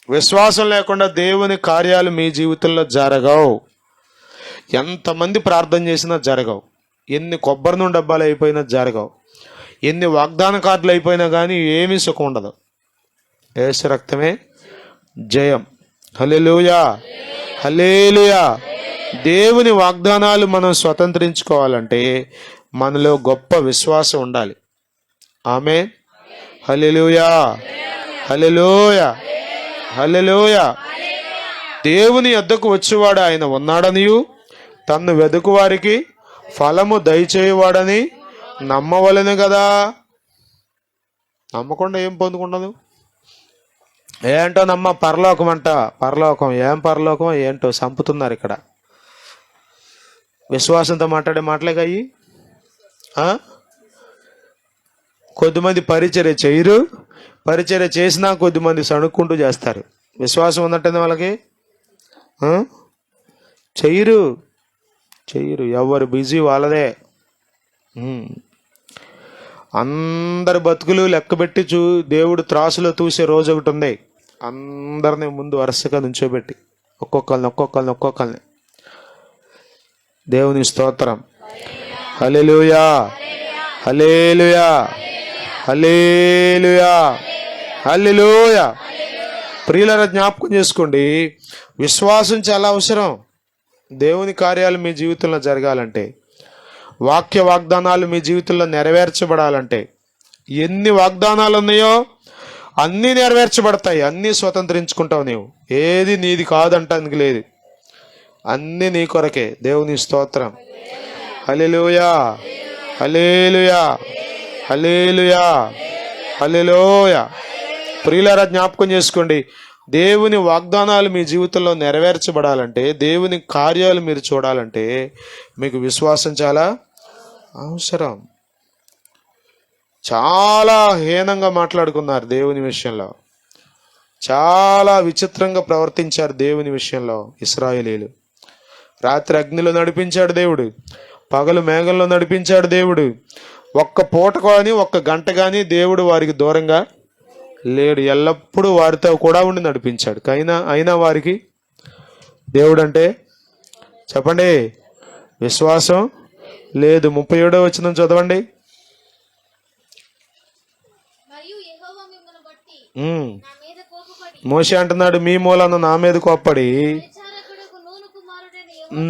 విశ్వాసం లేకుండా దేవుని కార్యాలు మీ జీవితంలో జరగవు. ఎంతమంది ప్రార్థన చేసినా జరగవు. ఎన్ని కొబ్బరి నూనె డబ్బాలు అయిపోయినా జరగవు. ఎన్ని వాగ్దాన కార్డులు అయిపోయినా కానీ ఏమీ సుఖం ఉండదు. యేసు రక్తమే జయం. హల్లెలూయా, హల్లెలూయా. దేవుని వాగ్దానాలు మనం స్వతంత్రించుకోవాలంటే మనలో గొప్ప విశ్వాసం ఉండాలి. ఆమేన్, హల్లెలూయా, హల్లెలూయా, హల్లెలూయా. దేవుని యొద్దకు వచ్చేవాడు ఆయన ఉన్నాడనియు తన్ను వెదుకు వారికి ఫలము దయచేయవాడని నమ్మవలెను కదా. నమ్మకుండా ఏం పొందుకుండదు? ఏంటో నమ్మ, పరలోకం అంట. పరలోకం ఏం పరలోకం ఏంటో చంపుతున్నారు ఇక్కడ. విశ్వాసంతో మాట్లాడే మాటలే కాయి. కొద్దిమంది పరిచర్య చేయరు, పరిచర్య చేసినా కొద్దిమంది సణుక్కుంటూ చేస్తారు. విశ్వాసం ఉన్నట్టుంది వాళ్ళకి. చెయ్యరు. ఎవరు బిజీ వాళ్ళదే. అందరి బతుకులు లెక్కబెట్టి దేవుడు త్రాసులో తూసే రోజు ఒకటి ఉంది. అందరిని ముందు వరుసగా నుంచోబెట్టి ఒక్కొక్కరిని దేవుని స్తోత్రం, హల్లెలూయా, హల్లెలూయా, హల్లెలూయా, హల్లెలూయా. ప్రియులారా, జ్ఞాపకం చేసుకోండి, విశ్వాసం చాలా అవసరం. దేవుని కార్యాలు మీ జీవితంలో జరగాలంటే, వాక్య వాగ్దానాలు మీ జీవితంలో నెరవేర్చబడాలంటే, ఎన్ని వాగ్దానాలు ఉన్నాయో అన్నీ నెరవేర్చబడతాయి. అన్నీ స్వతంత్రించుకుంటావు నీవు. ఏది నీది కాదంటానికి లేదు, అన్నీ నీ కొరకే. దేవుని స్తోత్రం, హల్లెలూయా, హల్లెలూయా, హల్లెలూయా, హల్లెలూయా. ప్రియులారా, జ్ఞాపకం చేసుకోండి, దేవుని వాగ్దానాలు మీ జీవితంలో నెరవేర్చబడాలంటే, దేవుని కార్యాలు మీరు చూడాలంటే మీకు విశ్వాసం చాలా అవసరం. చాలా హీనంగా మాట్లాడుకున్నారు దేవుని విషయంలో, చాలా విచిత్రంగా ప్రవర్తించారు దేవుని విషయంలో ఇశ్రాయేలీయులు. రాత్రి అగ్నిలో నడిపించాడు దేవుడు, పగలు మేఘంలో నడిపించాడు దేవుడు. ఒక్క పూట కానీ ఒక్క గంట కానీ దేవుడు వారికి దూరంగా లేడు. ఎల్లప్పుడూ వారితో కూడా ఉండి నడిపించాడు. అయినా వారికి దేవుడు అంటే చెప్పండి విశ్వాసం లేదు. 37వ వచనం చదవండి. మరియు యెహోవా మిమ్మల్ని బట్టి ఉమ్. నా మీద కోపపడి మోషే అంటున్నాడు, మీ మూలన నా మీద కోప్పడి. పరిచారకుడకు నూను కుమారుడైన యెహోవా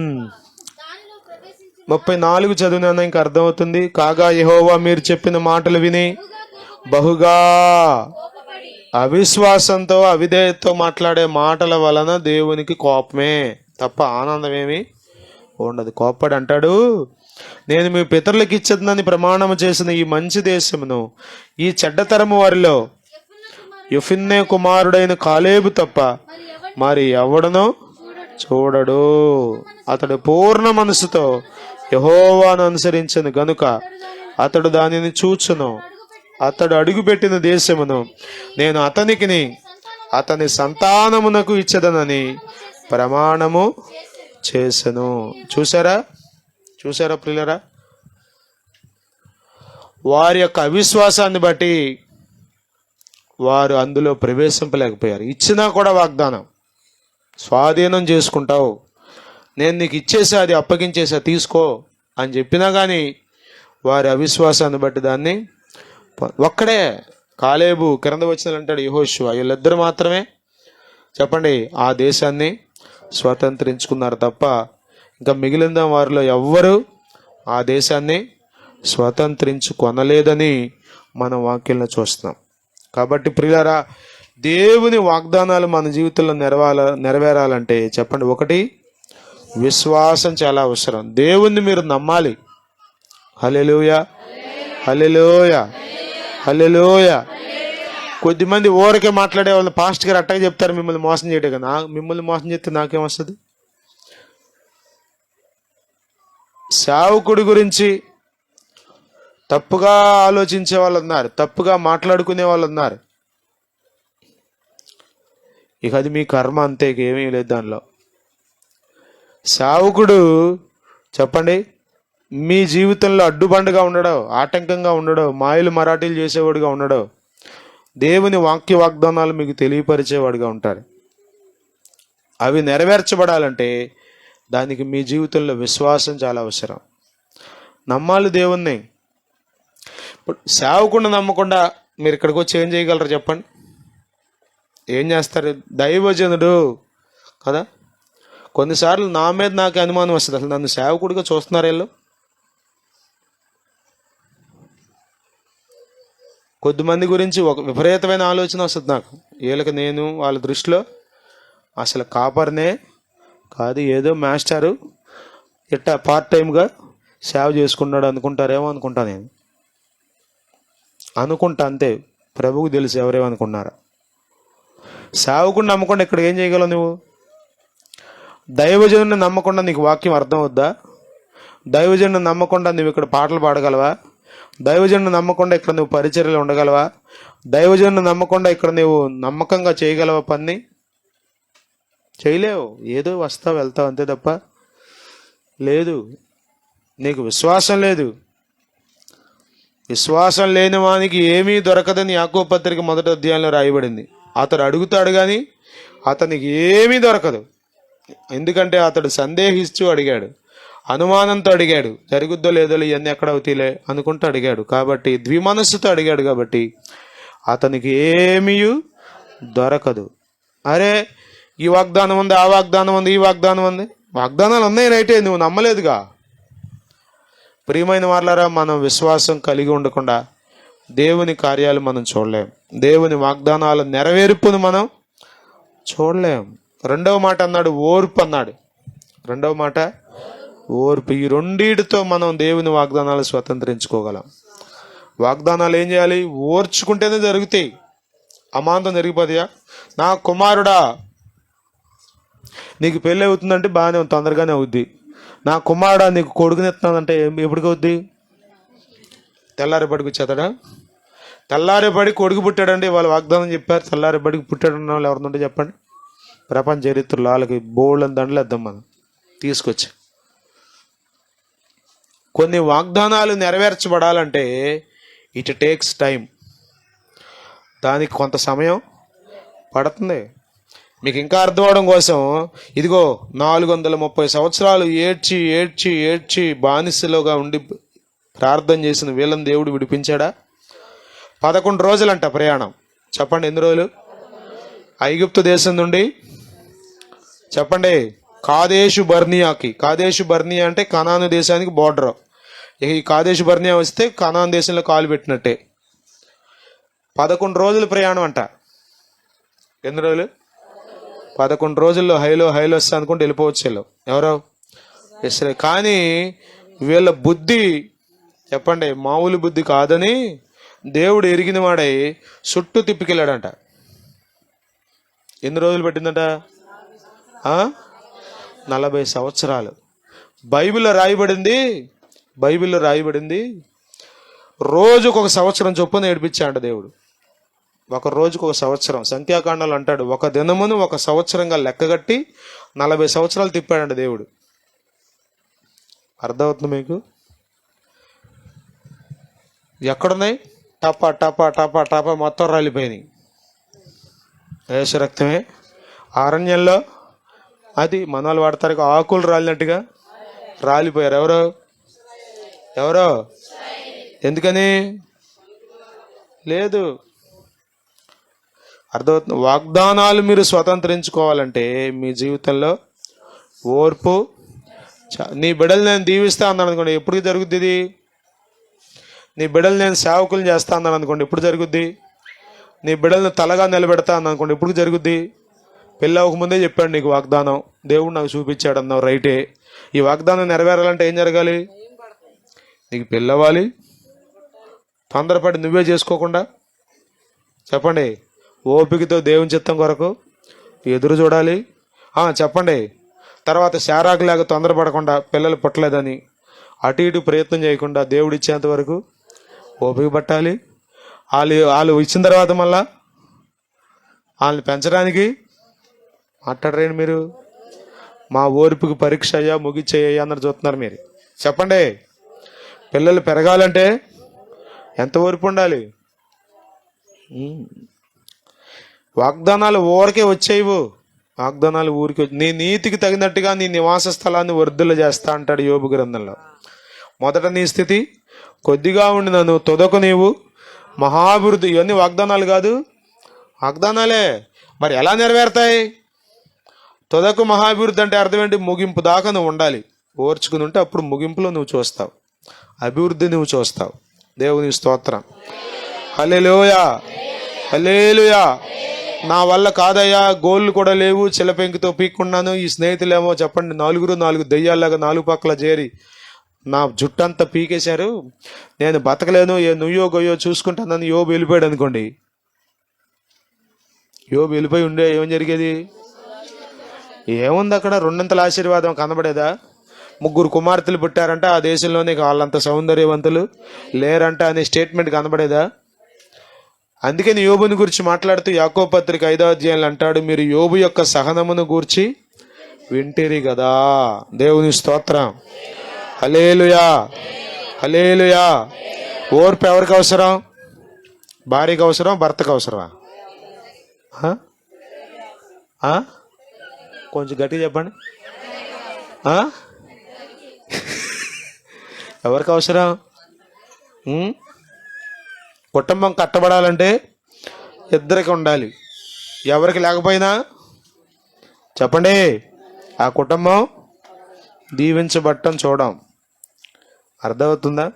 దానిలో ప్రవేశించి 34 చదివినా ఇంకా అర్థమవుతుంది. కాగా యెహోవా మీరు చెప్పిన మాటలు విని బహుగా కోపపడి అవిశ్వాసంతో అవిధేయతతో మాట్లాడే మాటల వలన దేవునికి కోపమే తప్ప ఆనందమేమి ఉండదు. కోప్పడి అంటాడు, నేను మీ పితరులకు ఇచ్చేదని ప్రమాణము చేసిన ఈ మంచి దేశమును ఈ చెడ్డతరము వారిలో యెఫున్నె కుమారుడైన కాలేబు తప్ప మరి ఎవడనో చూడడు. అతడు పూర్ణ మనసుతో యెహోవాను అనుసరించను గనుక అతడు దానిని చూచును. అతడు అడుగుపెట్టిన దేశమును నేను అతనికిని అతని సంతానమునకు ఇచ్చదనని ప్రమాణము చేసెను. చూసారా ప్రియులరా? వారి యొక్క అవిశ్వాసాన్ని బట్టి వారు అందులో ప్రవేశింపలేకపోయారు. ఇచ్చినా కూడా వాగ్దానం స్వాధీనం చేసుకుంటావు, నేను నీకు ఇచ్చేసా, అది అప్పగించేసా, తీసుకో అని చెప్పినా కానీ వారి అవిశ్వాసాన్ని బట్టి దాన్ని ఒక్కడే కాలేబు కింద వచ్చిన అంటాడు యెహోషువ, వీళ్ళిద్దరు మాత్రమే చెప్పండి ఆ దేశాన్ని స్వతంత్రించుకున్నారు తప్ప ఇంకా మిగిలిన వారిలో ఎవ్వరూ ఆ దేశాన్ని స్వతంత్రించుకొనలేదని మనం వాక్యంలో చూస్తున్నాం. కాబట్టి ప్రియులారా, దేవుని వాగ్దానాలు మన జీవితంలో నెరవేరాలంటే చెప్పండి, ఒకటి విశ్వాసం చాలా అవసరం. దేవుణ్ణి మీరు నమ్మాలి. హల్లెలూయా, హల్లెలూయా, హల్లెలూయా. కొద్దిమంది ఊరికే మాట్లాడే వాళ్ళు పాస్ట్ గారు అట్టగా చెప్తారు మిమ్మల్ని మోసం చేయడం కదా. మిమ్మల్ని మోసం చేస్తే నాకేమొస్తుంది? సేవకుడి గురించి తప్పుగా ఆలోచించే వాళ్ళు ఉన్నారు, తప్పుగా మాట్లాడుకునే వాళ్ళు ఉన్నారు. ఇక అది మీ కర్మ అంతే, ఏమీ లేదు దానిలో. సేవకుడు చెప్పండి మీ జీవితంలో అడ్డుబండగా ఉండడు, ఆటంకంగా ఉండడు, మాయలు మరాఠీలు చేసేవాడుగా ఉండడు, దేవుని వాక్య వాగ్దానాలు మీకు తెలియపరిచేవాడుగా ఉంటారు. అవి నెరవేర్చబడాలంటే దానికి మీ జీవితంలో విశ్వాసం చాలా అవసరం. నమ్మాలి దేవుణ్ణి. ఇప్పుడు సేవకుడిని నమ్మకుండా మీరు ఇక్కడికి వచ్చి ఏం చేయగలరు చెప్పండి? ఏం చేస్తారు? దైవజనుడు కదా. కొన్నిసార్లు నా మీద నాకు అనుమానం వస్తుంది, అసలు నన్ను సేవకుడిగా చూస్తున్నారు వీళ్ళు. కొద్దిమంది గురించి ఒక విపరీతమైన ఆలోచన వస్తుంది నాకు. వీళ్ళకి నేను వాళ్ళ దృష్టిలో అసలు కాపర్నే కాదు, ఏదో మాస్టరు ఇట్టా పార్ట్ టైంగా సేవ చేసుకున్నాడు అనుకుంటారేమో అనుకుంటా. నేను అనుకుంటా అంతే, ప్రభువుకు తెలుసు ఎవరేమనుకున్నారా. సేవకుని నమ్మకుండా ఇక్కడ ఏం చేయగలవు నువ్వు? దైవజనుని నమ్మకుండా నీకు వాక్యం అర్థం అవుద్దా? దైవజనుని నమ్మకుండా నువ్వు ఇక్కడ పాటలు పాడగలవా? దైవజనుని నమ్మకుండా ఇక్కడ నువ్వు పరిచర్యలు ఉండగలవా? దైవజనుని నమ్మకుండా ఇక్కడ నువ్వు నమ్మకంగా చేయగలవా? పని చేయలేవు. ఏదో వస్తావు వెళ్తావు అంతే తప్ప లేదు. నీకు విశ్వాసం లేదు. విశ్వాసం లేని వానికి ఏమీ దొరకదని యాకోబు పత్రిక 1వ అధ్యాయంలో రాయబడింది. అతడు అడుగుతాడు కానీ అతనికి ఏమీ దొరకదు. ఎందుకంటే అతడు సందేహిస్తూ అడిగాడు, అనుమానంతో అడిగాడు, జరుగుద్దో లేదో ఇవన్నీ ఎక్కడ అవుతాయిలే అనుకుంటూ అడిగాడు. కాబట్టి ద్విమనస్సుతో అడిగాడు కాబట్టి అతనికి ఏమీ దొరకదు. అరే ఈ వాగ్దానం ఉంది, ఆ వాగ్దానం ఉంది, ఈ వాగ్దానం ఉంది, వాగ్దానాలు ఉన్నాయి రైటే, నువ్వు నమ్మలేదుగా. ప్రియమైన వాళ్ళారా, మనం విశ్వాసం కలిగి ఉండకుండా దేవుని కార్యాలు మనం చూడలేం, దేవుని వాగ్దానాల నెరవేర్పును మనం చూడలేం. రెండవ మాట అన్నాడు ఓర్పు అన్నాడు. రెండవ మాట ఓర్పు. ఈ రెండిటితో మనం దేవుని వాగ్దానాలు స్వతంత్రించుకోగలం. వాగ్దానాలు ఏం చేయాలి? ఓర్చుకుంటేనే జరుగుతాయి. అమాంతం జరిగిపోతాయా? నా కుమారుడా నీకు పెళ్ళి అవుతుందంటే బాగానే ఉంది, తొందరగానే అవుద్ది. నా కుమారుడా నీకు కొడుకునెత్తున్నానంటే ఎప్పటికి అవుద్ది? తెల్లారేపడికి వచ్చేతాడా? తెల్లారేపడి కొడుకు పుట్టాడండి, వాళ్ళు వాగ్దానం చెప్పారు. తెల్లారేపడికి పుట్టాడు ఉన్న వాళ్ళు ఎవరినుంటే చెప్పండి? ప్రపంచ చరిత్రలో వాళ్ళకి బోల్డని దండలు వేద్దాం మనం తీసుకొచ్చి. కొన్ని వాగ్దానాలు నెరవేర్చబడాలంటే ఇట్ టేక్స్ టైం, దానికి కొంత సమయం పడుతుంది. మీకు ఇంకా అర్థం అవడం కోసం ఇదిగో 430 సంవత్సరాలు ఏడ్చి ఏడ్చి ఏడ్చి బానిసలుగా ఉండి ప్రార్థన చేసిన వీళ్ళని దేవుడు విడిపించాడా? 11 రోజులంట ప్రయాణం. చెప్పండి ఎన్ని రోజులు? ఐగుప్తు దేశం నుండి చెప్పండి కాదేశు బర్నియాకి. కాదేశు బర్నియా అంటే కనాను దేశానికి బోర్డర్. ఈ కాదేశు బర్నియా వస్తే కనాను దేశంలో కాలు పెట్టినట్టే. 11 రోజులు ప్రయాణం అంట. ఎన్ని రోజులు? 11 రోజుల్లో హైలో వస్తా అనుకుంటే వెళ్ళిపోవచ్చు వీళ్ళు. ఎవరో ఇస్రాయేల్. కానీ వీళ్ళ బుద్ధి చెప్పండి మామూలు బుద్ధి కాదని దేవుడు ఎరిగిన వాడై చుట్టూ తిప్పికెళ్ళాడంట. ఎన్ని రోజులు పెట్టిందంట? 40 సంవత్సరాలు. బైబిల్లో రాయబడింది రోజుకు 1 సంవత్సరం చొప్పున ఏడిపించాడు దేవుడు. ఒక రోజుకు 1 సంవత్సరం. సంఖ్యాకాండాలు అంటాడు ఒక దినమును 1 సంవత్సరంగా లెక్కగట్టి 40 సంవత్సరాలు తిప్పాడంట దేవుడు. అర్థమవుతుంది మీకు? ఎక్కడున్నాయి? టపా టపా టపా టపా మొత్తం రాలిపోయినాయి. యేసు రక్తమే. అరణ్యంలో అది మనవాళ్ళు వాడతారు ఆకులు రాలినట్టుగా రాలిపోయారు. ఎవరో ఎందుకని లేదు. అర్థమవుతుంది. వాగ్దానాలు మీరు స్వతంత్రించుకోవాలంటే మీ జీవితంలో ఓర్పు. నీ బిడ్డలు నేను దీవిస్తా అన్నాను అనుకోండి, ఎప్పుడు జరుగుద్ది ఇది? నీ బిడ్డలు నేను సేవకులు చేస్తా అన్నాను అనుకోండి, ఎప్పుడు జరుగుద్ది? నీ బిడ్డలను తలగా నిలబెడతా అన్నాను అనుకోండి, ఎప్పుడు జరుగుద్ది? పెళ్ళి అవ్వకముందే చెప్పాడు నీకు వాగ్దానం, దేవుడు నాకు చూపించాడు అన్నావు, రైటే. ఈ వాగ్దానం నెరవేరాలంటే ఏం జరగాలి? నీకు పెళ్ళి అవ్వాలి, తొందరపడి నువ్వే చేసుకోకుండా చెప్పండి ఓపికతో దేవుని చిత్తం కొరకు ఎదురు చూడాలి. చెప్పండి తర్వాత శారాకులాగా తొందరపడకుండా పిల్లలు పుట్టలేదని అటు ఇటు ప్రయత్నం చేయకుండా దేవుడు ఇచ్చేంత వరకు ఓపిక పట్టాలి. వాళ్ళు ఇచ్చిన తర్వాత మళ్ళా వాళ్ళని పెంచడానికి మాట్లాడరేంటి మీరు? మా ఓర్పుకి పరీక్ష అయ్యా ముగిచ్చేయ్యా అన్నది చూస్తున్నారు మీరు. చెప్పండి పిల్లలు పెరగాలంటే ఎంత ఓర్పు ఉండాలి? వాగ్దానాలు ఊరికే వచ్చేవు. వాగ్దానాలు ఊరికే నీ నీతికి తగినట్టుగా నీ నివాస స్థలాన్ని వర్ధులు చేస్తా అంటాడు యోబు గ్రంథంలో. మొదట నీ స్థితి కొద్దిగా ఉండి నన్ను తొదకు నీవు మహాభివృద్ధి. ఇవన్నీ వాగ్దానాలు కాదు, వాగ్దానాలే. మరి ఎలా నెరవేరుతాయి? తొదకు మహాభివృద్ధి అంటే అర్థం ఏంటి? ముగింపు దాకా నువ్వు ఉండాలి. ఓర్చుకుని ఉంటే అప్పుడు ముగింపులో నువ్వు చూస్తావు, అభివృద్ధి నువ్వు చూస్తావు. దేవుని స్తోత్రం. హల్లెలూయా, హల్లెలూయా. నా వల్ల కాదయ్యా, గోళ్ళు కూడా లేవు, చిలపెంకితో పీక్కున్నాను. ఈ స్నేహితులేమో చెప్పండి 4 దెయ్యాల్లాగా 4 పక్కల చేరి నా జుట్టంతా పీకేశారు, నేను బతకలేను, నువ్యో గొయ్యో చూసుకుంటానని యోబు వెళ్ళిపోయాడు అనుకోండి. యోబు వెళ్ళిపోయి ఉండే ఏం జరిగేది? ఏముంది అక్కడ? 2 ఆశీర్వాదం కనబడేదా? 3 కుమార్తెలు పుట్టారంట, ఆ దేశంలోనే వాళ్ళంత సౌందర్యవంతులు లేరంట అనే స్టేట్మెంట్ కనబడేదా? అందుకని యోబుని గురించి మాట్లాడుతూ యాకోబు పత్రిక 5వ అధ్యాయంలో అంటాడు, మీరు యోబు యొక్క సహనమును గూర్చి వింటిరి కదా. దేవుని స్తోత్రం. హల్లెలూయా, హల్లెలూయా. ఓర్పు ఎవరికి అవసరం? భార్యకి అవసరం, భర్తకు అవసరమా? కొంచెం గట్టిగా చెప్పండి. ఎవరికి అవసరం? కుటుంబం కట్టబడాలంటే ఇద్దరికి ఉండాలి. ఎవరికి లేకపోయినా చెప్పండి ఆ కుటుంబం దీవించబట్టం చూడం. అర్థమవుతుందా?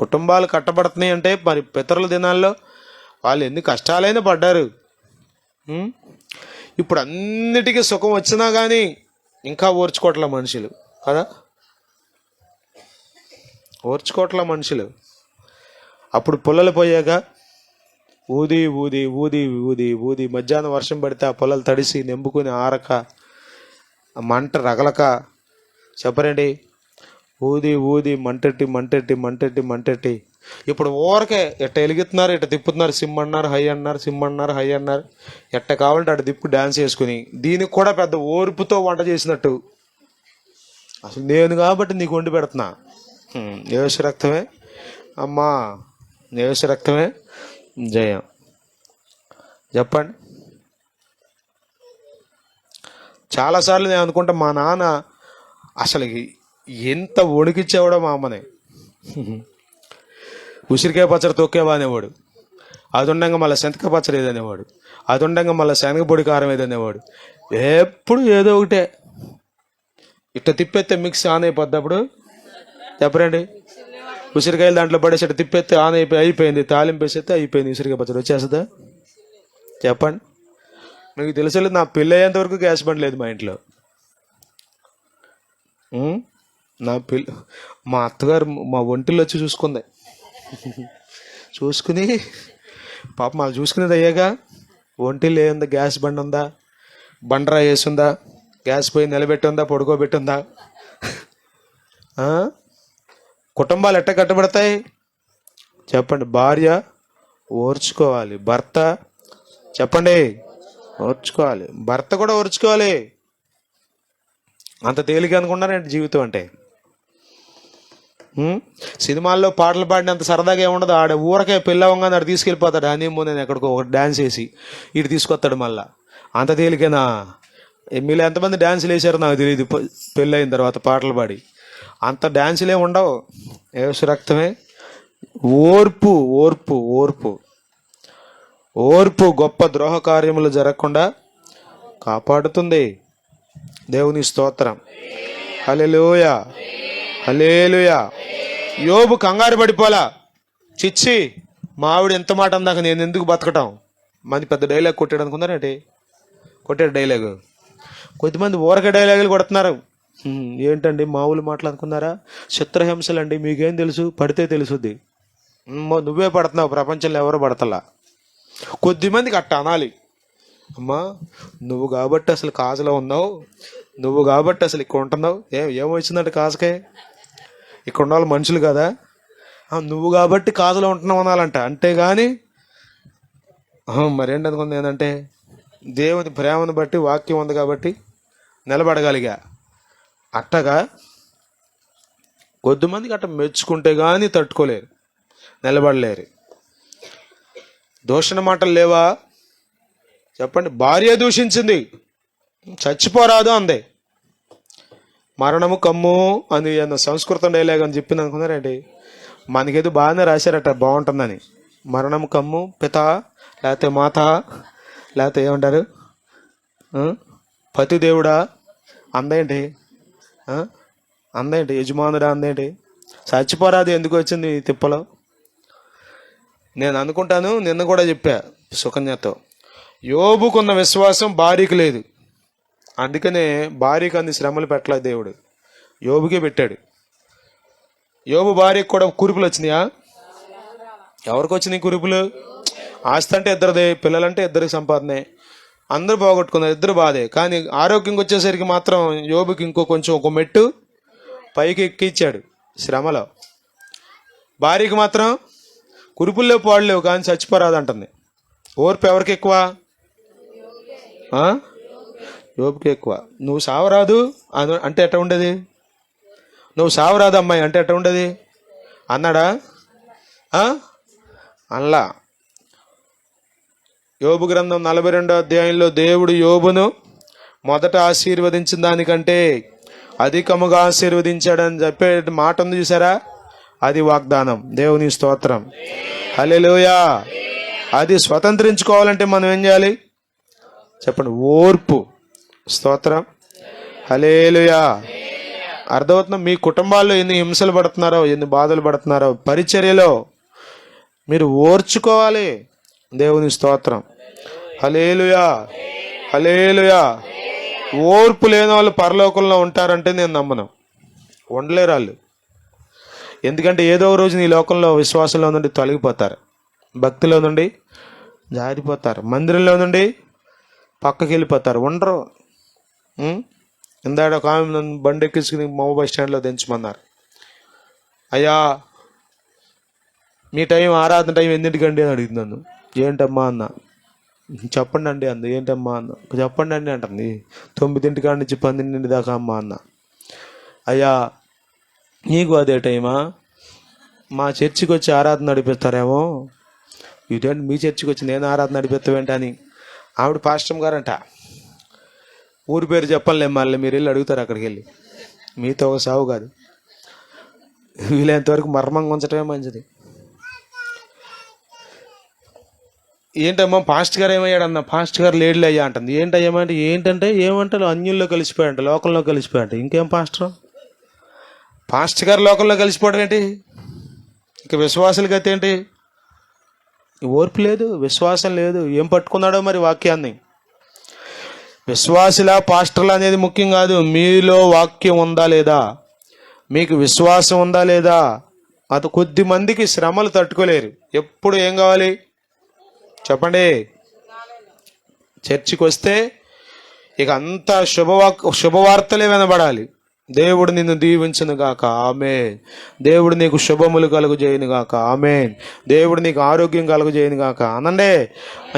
కుటుంబాలు కట్టబడుతున్నాయి అంటే మరి పితరుల దినాల్లో వాళ్ళు ఎన్ని కష్టాలైనా పడ్డారు. ఇప్పుడు అన్నిటికీ సుఖం వచ్చినా కానీ ఇంకా ఓర్చుకోవట్లే మనుషులు కదా, ఓర్చుకోవట్లే మనుషులు. అప్పుడు పుల్లలు పోయాక ఊది ఊది ఊది ఊది ఊది మధ్యాహ్నం వర్షం పడితే ఆ పొలాలు తడిసి నింపుకుని ఆరక మంట రగలక చెప్పరండి ఊది ఊది మంటెట్టి మంటెట్టి మంటెట్టి మంటెట్టి ఇప్పుడు ఊరకే ఎట్ట వెలిగిస్తున్నారు, ఎట్ట తిప్పుతున్నారు. సిమ్ అన్నారు, హై అన్నారు, సిమ్ అన్నారు, హై అన్నారు. ఎట్ట కావాలంటే అటు తిప్పు డ్యాన్స్ చేసుకుని దీనికి కూడా పెద్ద ఓర్పుతో వంట చేసినట్టు. అసలు నేను కాబట్టి నీకు వండి పెడుతున్నా. యేసు రక్తమే అమ్మా, యేసు రక్తమే జయం. చెప్పండి. చాలాసార్లు నేను అనుకుంటా మా నాన్న అసలు ఎంత వణికిచ్చేవాడో మా అమ్మని. ఉసిరికాయ పచ్చడి తొక్కేవా అనేవాడు, అది ఉండగా మళ్ళీ శనగకాయ పచ్చడి ఏదనేవాడు, అది ఉండగా మళ్ళీ శనగపొడి కారం ఏదనేవాడు. ఎప్పుడు ఏదో ఒకటే. ఇట్లా తిప్పేస్తే మిక్స్ ఆన్ అయిపోద్ది. అప్పుడు చెప్పరండి, ఉసిరికాయలు దాంట్లో పడేసి ఇట్లా తిప్పేస్తే ఆన్ అయిపోయింది, తాలింపు వేసేస్తే అయిపోయింది, ఉసిరికాయ పచ్చడి వచ్చేస్తుందా? చెప్పండి. మీకు తెలుసు, నా పెళ్ళి అయ్యేంత వరకు గ్యాస్ బండ్ లేదు మా ఇంట్లో. మా అత్తగారు మా ఒంటిలో వచ్చి చూసుకుంది. చూసుకుని పాప మాకు చూసుకునేది అయ్యాగా, ఒంటిలో ఏందా గ్యాస్ బండ్ ఉందా, బండరా వేసుందా, గ్యాస్ పోయి నిలబెట్టి ఉందా, పడుకోబెట్టి ఉందా? కుటుంబాలు ఎట్ట కట్టబడతాయి చెప్పండి? భార్య ఓర్చుకోవాలి, భర్త చెప్పండి ఓర్చుకోవాలి, భర్త కూడా ఓర్చుకోవాలి. అంత తేలిక అనుకున్నారంటే జీవితం అంటే? సినిమాల్లో పాటలు పాడినంత సరదాగా ఏముండదు. ఆడ ఊరకే పెళ్ళవంగానే ఆడ తీసుకెళ్ళిపోతాడు హనీమూన్ అని, ఎక్కడికో ఒక డ్యాన్స్ వేసి ఇటు తీసుకొస్తాడు మళ్ళా. అంత తేలికేనా? మీలో ఎంతమంది డ్యాన్సులు వేసారో నాకు తెలియదు పెళ్ళి అయిన తర్వాత పాటలు పాడి. అంత డ్యాన్సులే ఉండవు, ఏసు రక్తమే. ఓర్పు ఓర్పు ఓర్పు ఓర్పు గొప్ప ద్రోహ కార్యములు జరగకుండా కాపాడుతుంది. దేవుని స్తోత్రం. హల్లెలూయా హల్లెలూయా. యోబు కంగారు పడిపోలా. చిచ్చి మా ఆవిడ ఎంత మాట అందాక నేను ఎందుకు బతకటం? మంది పెద్ద డైలాగ్ కొట్టాడు అనుకున్నారేంటి? కొట్టాడు డైలాగు. కొద్దిమంది ఊరక డైలాగులు కొడుతున్నారు. ఏంటండి మామూలు మాటలు అనుకున్నారా? చిత్రహింసలు అండి, మీకేం తెలుసు? పడితే తెలుసుద్ది. నువ్వే పడుతున్నావు, ప్రపంచంలో ఎవరు పడతలా. కొద్దిమందికి అట్ట అనాలి. అమ్మా నువ్వు కాబట్టి అసలు కాజలో ఉన్నావు, నువ్వు కాబట్టి అసలు ఇక్కడ ఉంటున్నావు. ఏమొచ్చిందంటే కాజకే? ఇక్కడ ఉన్న వాళ్ళు మనుషులు కదా, నువ్వు కాబట్టి కాజలో ఉంటున్నావు అనాలంట. అంతేగాని మరేంటి అనుకుంది ఏంటంటే, దేవుని ప్రేమను బట్టి వాక్యం ఉంది కాబట్టి నిలబడగలిగా. అట్టగా కొద్దిమందికి అట్ట మెచ్చుకుంటే కానీ తట్టుకోలేరు, నిలబడలేరు. దూషణ మాటలు లేవా చెప్పండి? భార్య దూషించింది, చచ్చిపోరాదు అందే. మరణము కమ్ము అని సంస్కృతం డైలాగ్ అని చెప్పింది అనుకున్నారండి. మనకేదో బాగానే రాశారట, బాగుంటుందని. మరణము కమ్ము పిత, లేకపోతే మాత, లేకపోతే ఏమంటారు పతిదేవుడా అందేంటి, అందేంటి యజమానుడా అందేంటి? చచ్చిపోరాదు ఎందుకు వచ్చింది ఈ తిప్పలో? నేను అనుకుంటాను, నిన్న కూడా చెప్పా సుకన్యతో, యోబుకున్న విశ్వాసం భార్యకు లేదు, అందుకనే భార్యకు అన్ని శ్రమలు పెట్టలేదు దేవుడు, యోబుకే పెట్టాడు. యోబు భార్యకు కూడా కురుపులు వచ్చినాయా? ఎవరికి వచ్చినాయి కురుపులు? ఆస్తి అంటే ఇద్దరిదే, పిల్లలంటే ఇద్దరికి సంపాదనే, అందరూ పోగొట్టుకున్నారు, ఇద్దరు బాధే. కానీ ఆరోగ్యంకి వచ్చేసరికి మాత్రం యోబుకి కొంచెం ఒక మెట్టు పైకి ఎక్కిచ్చాడు శ్రమలో. భార్యకి మాత్రం కురుపుల్లో పాడలేవు కానీ చచ్చిపోరాదంటుంది. ఓర్పు ఎవరికి ఎక్కువ? యోబుకి ఎక్కువ. నువ్వు సావరాదు అంటే ఎట్ట ఉండేది? నువ్వు సావరాదు అమ్మాయి అంటే ఎట్ట ఉండేది అన్నాడా? అల్లా. యోబు గ్రంథం 42వ అధ్యాయంలో దేవుడు యోబును మొదట ఆశీర్వదించిన దానికంటే అధికముగా ఆశీర్వదించాడని చెప్పే మాట ఉంది చూసారా? అది వాగ్దానం. దేవుని స్తోత్రం. హల్లెలూయా. అది స్వతంత్రించుకోవాలంటే మనం ఏం చేయాలి చెప్పండి? ఓర్పు. స్తోత్రం. హల్లెలూయా. అర్థమవుతుందా? మీ కుటుంబాల్లో ఎన్ని హింసలు పడుతున్నారో, ఎన్ని బాధలు పడుతున్నారో, పరిచర్యలో మీరు ఓర్చుకోవాలి. దేవుని స్తోత్రం. హల్లెలూయా హల్లెలూయా. ఓర్పు లేని వాళ్ళు పరలోకంలో ఉంటారంటే నేను నమ్మను. ఉండలేరు వాళ్ళు. ఎందుకంటే ఏదో ఒక రోజు నీ లోకంలో విశ్వాసంలో నుండి తొలగిపోతారు, భక్తిలో నుండి జారిపోతారు, మందిరంలో నుండి పక్కకి వెళ్ళిపోతారు, ఉండరు. ఇందాక ఒక ఆమె నన్ను బండి ఎక్కించుకుని మా బస్ స్టాండ్లో దించమన్నారు. అయ్యా మీ టైం ఆరాధన టైం ఎన్నింటికండి అని అడిగింది నన్ను. ఏంటమ్మా అన్న. చెప్పండి అండి అంది. ఏంటమ్మా అన్న. చెప్పండి అండి అంటుంది. 9 కాడి నుంచి 12 దాకా అమ్మా అన్న. అయ్యా నీకు అదే టైమా? మా చర్చికి వచ్చి ఆరాధన నడిపిస్తారేమో. ఇదేంటి మీ చర్చికి వచ్చి నేను ఆరాధన నడిపిస్తావేంటి అని ఆవిడ పాస్టర్ గారంట. ఊరి పేరు చెప్పాలి మళ్ళీ మీరు వెళ్ళి అడుగుతారు అక్కడికి వెళ్ళి. మీతో ఒక సావు కాదు, వీలైనంతవరకు మర్మంగా ఉంచటమే మంచిది. ఏంటమ్మా పాస్ట్ గారు ఏమయ్యాడన్న, పాస్ట్ గారు లేడీలు అయ్యా అంటుంది. ఏంటంటే ఏమంటారు, అన్యుల్లో కలిసిపోయాడంట, లోకంలో కలిసిపోయాడంట. ఇంకేం పాస్ట్ గారు లోకంలో కలిసిపోవడం ఏంటి? ఇక విశ్వాసుల గతి ఏంటి? ఓర్పు లేదు, విశ్వాసం లేదు. ఏం పట్టుకున్నాడో మరి వాక్యాన్ని. విశ్వాసుల పాస్టర్లు అనేది ముఖ్యం కాదు, మీలో వాక్యం ఉందా లేదా, మీకు విశ్వాసం ఉందా లేదా. అది కొద్ది మందికి శ్రమలు తట్టుకోలేరు. ఎప్పుడు ఏం కావాలి చెప్పండి, చర్చికి వస్తే ఇక అంతా శుభవార్తలే వినబడాలి. దేవుడు నిన్ను దీవించును గాక, ఆమేన్. దేవుడు నీకు శుభములు కలుగు చేయను గాక, ఆమేన్. దేవుడు నీకు ఆరోగ్యం కలుగు చేయను గాక అనండే.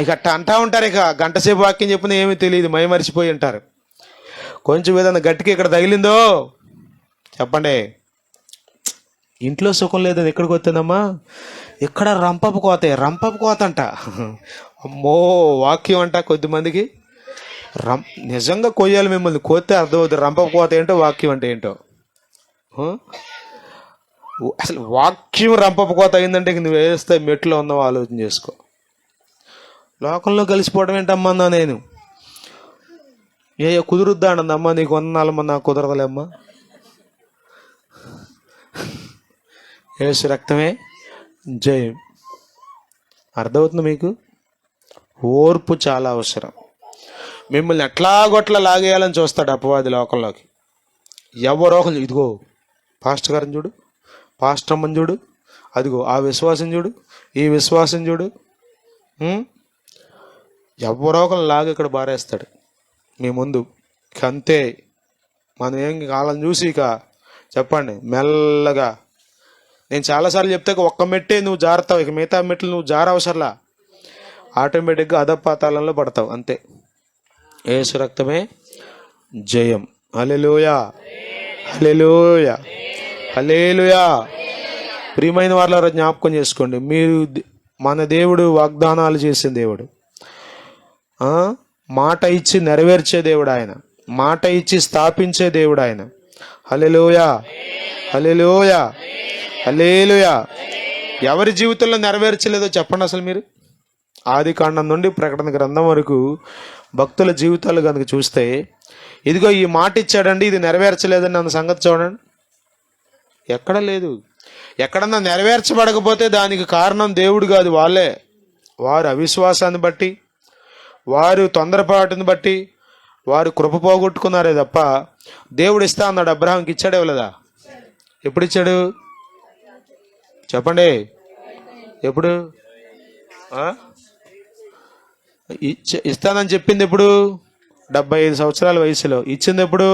ఇక అట్ట అంటా ఉంటారు. ఇక గంట సేపు వాక్యం చెప్పిన ఏమీ తెలియదు, మరిచిపోయి ఉంటారు. కొంచెం ఏదైనా గట్టిగా ఇక్కడ తగిలిందో చెప్పండి, ఇంట్లో సుఖం లేదని ఎక్కడికి వస్తుందమ్మా, ఇక్కడ రంపపు కోత అంట. అమ్మో వాక్యం అంట. కొద్దిమందికి నిజంగా కొయ్యాలి మిమ్మల్ని, కోతే అర్థమవుతుంది. రంపపు కోత ఏంటో, వాక్యం అంటే ఏంటో. అసలు వాక్యం రంపపు కోత అయిందంటే నువ్వు వేస్తే మెట్లో ఉన్నావు ఆలోచన చేసుకో. లోకంలో కలిసిపోవడం ఏంటమ్మా నేను, కుదురుద్దా అన్నదమ్మా, నీకు వందనాలమ్మా, నాకు కుదరదలేమ్మా. యేసు రక్తమే జయం. అర్థమవుతుంది మీకు? ఓర్పు చాలా అవసరం. మిమ్మల్ని ఎట్లాగొట్లా లాగేయాలని చూస్తాడు అపవాది లోకంలోకి. ఎవరో ఒకరు, ఇదిగో పాస్టర్ గారిని చూడు, పాస్టర్ అమ్మని చూడు, అదిగో ఆ విశ్వాసం చూడు, ఈ విశ్వాసం చూడు, ఎవరో ఒకరు లాగా ఇక్కడ బారేస్తాడు మీ ముందు. అంతే. మనం ఏం కాలం చూసి ఇక చెప్పండి మెల్లగా. నేను చాలాసార్లు చెప్తే ఒక్క మెట్టే నువ్వు జారుతావు, ఇక మిగతా మెట్లు నువ్వు జారవసరలా, ఆటోమేటిక్గా అధపాతాళంలో పడతావు అంతే. యేసు రక్తమే జయం. హల్లెలూయా, హల్లెలూయా, హల్లెలూయా. ప్రియమైన వాళ్ళ జ్ఞాపకం చేసుకోండి, మీరు మన దేవుడు వాగ్దానాలు చేసిన దేవుడు, మాట ఇచ్చి నెరవేర్చే దేవుడు ఆయన, మాట ఇచ్చి స్థాపించే దేవుడు ఆయన. హల్లెలూయా, హల్లెలూయా, హల్లెలూయా. ఎవరి జీవితంలో నెరవేర్చలేదో చెప్పండి అసలు మీరు. ఆది కాండం నుండి ప్రకటన గ్రంథం వరకు భక్తుల జీవితాలు కనుక చూస్తే, ఇదిగో ఈ మాట ఇచ్చాడండి, ఇది నెరవేర్చలేదని అన్న సంగతి చూడండి, ఎక్కడ లేదు. ఎక్కడన్నా నెరవేర్చబడకపోతే దానికి కారణం దేవుడు కాదు, వాళ్ళే. వారు అవిశ్వాసాన్ని బట్టి, వారు తొందరపాటుని బట్టి వారు కృప పోగొట్టుకున్నారే తప్ప దేవుడు ఇస్తా అన్నాడు. అబ్రహాంకి ఇచ్చాడే లేదా? ఎప్పుడు ఇచ్చాడు చెప్పండి, ఎప్పుడు? ఇస్తానని చెప్పింది ఎప్పుడు? 75 సంవత్సరాల వయసులో. ఇచ్చింది ఎప్పుడు?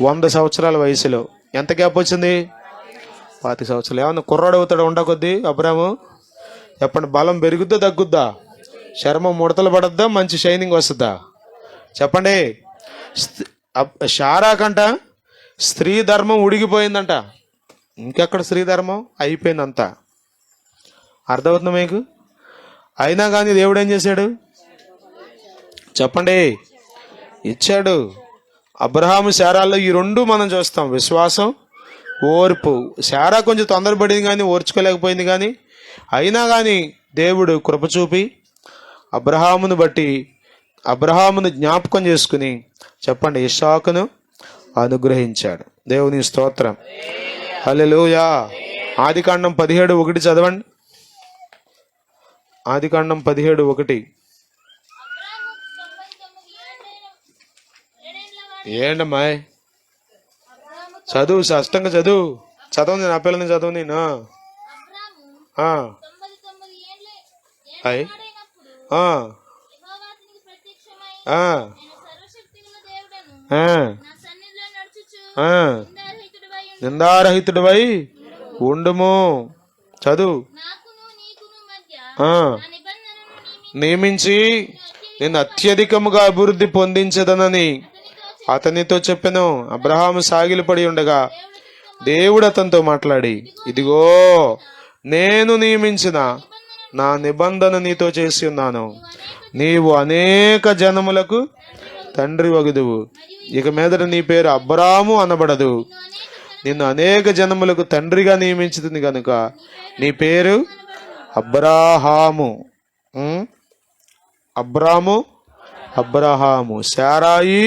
100 సంవత్సరాల వయసులో. ఎంత గ్యాప్ వచ్చింది? 25 సంవత్సరాలు. ఏమన్నా కుర్రాడు అవుతాడు ఉండకొద్ది అబ్రాము? చెప్పండి. బలం పెరుగుద్దా తగ్గుద్దా? చర్మం ముడతలు పడద్దా? మంచి షైనింగ్ వస్తుందా? చెప్పండి. శారాకంట స్త్రీ ధర్మం ఉడిగిపోయిందంట. ఇంకెక్కడ స్త్రీ ధర్మం? అయిపోయిందంతా. అర్థమవుతుందా మీకు? అయినా కానీ దేవుడు ఏం చేశాడు చెప్పండి? ఇచ్చాడు. అబ్రహాము శారాల్లో ఈ రెండు మనం చూస్తాం, విశ్వాసం, ఓర్పు. శారా కొంచెం తొందరపడింది కానీ ఓర్చుకోలేకపోయింది, కానీ అయినా కానీ దేవుడు కృప చూపి అబ్రహామును బట్టి అబ్రహామును జ్ఞాపకం చేసుకుని చెప్పండి ఇస్సాకును అనుగ్రహించాడు. దేవుని స్తోత్రం. హల్లెలూయా. ఆదికాండం 17:1 చదవండి. ఆదికాండం 17:1. ఏంటమ్మా చదువు, స్పష్టంగా చదువు. చదవండి, నా పిల్లని చదువు. నేను నిందారహితుడివై ఉండుము. చదువు. నియమించి నేను అత్యధికముగా అభివృద్ధి పొందించదనని అతనితో చెప్పెను. అబ్రహాము సాగిలపడి ఉండగా దేవుడు అతనితో మాట్లాడి, ఇదిగో నేను నియమించిన నా నిబంధన నీతో చేసి ఉన్నాను. నీవు అనేక జనములకు తండ్రి వగుదువు. ఇక మీదట నీ పేరు అబ్రాము అనబడదు, నిన్ను అనేక జనములకు తండ్రిగా నియమించుతుంది కనుక నీ పేరు అబ్రాహాము. అబ్రాము, అబ్రహాము. శారాయి,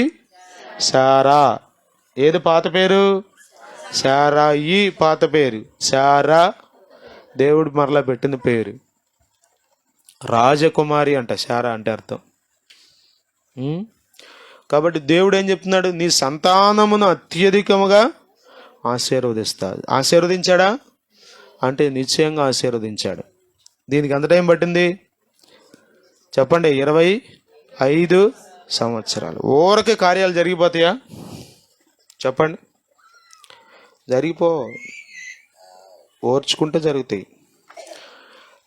శారా. ఏది పాత పేరు? శారాయి పాత పేరు. శారా దేవుడు మరలా పెట్టిన పేరు. రాజకుమారి అంట శారా అంటే అర్థం. కాబట్టి దేవుడు ఏం చెప్తున్నాడు? నీ సంతానమును అత్యధికముగా ఆశీర్వదిస్తాడు. ఆశీర్వదించాడా అంటే నిశ్చయంగా ఆశీర్వదించాడు. దీనికి ఎంత టైం పట్టింది చెప్పండి? 25 సంవత్సరాలు. ఊరకే కార్యాలు జరిగిపోతాయా చెప్పండి? జరిగిపో, ఓర్చుకుంటే జరుగుతాయి.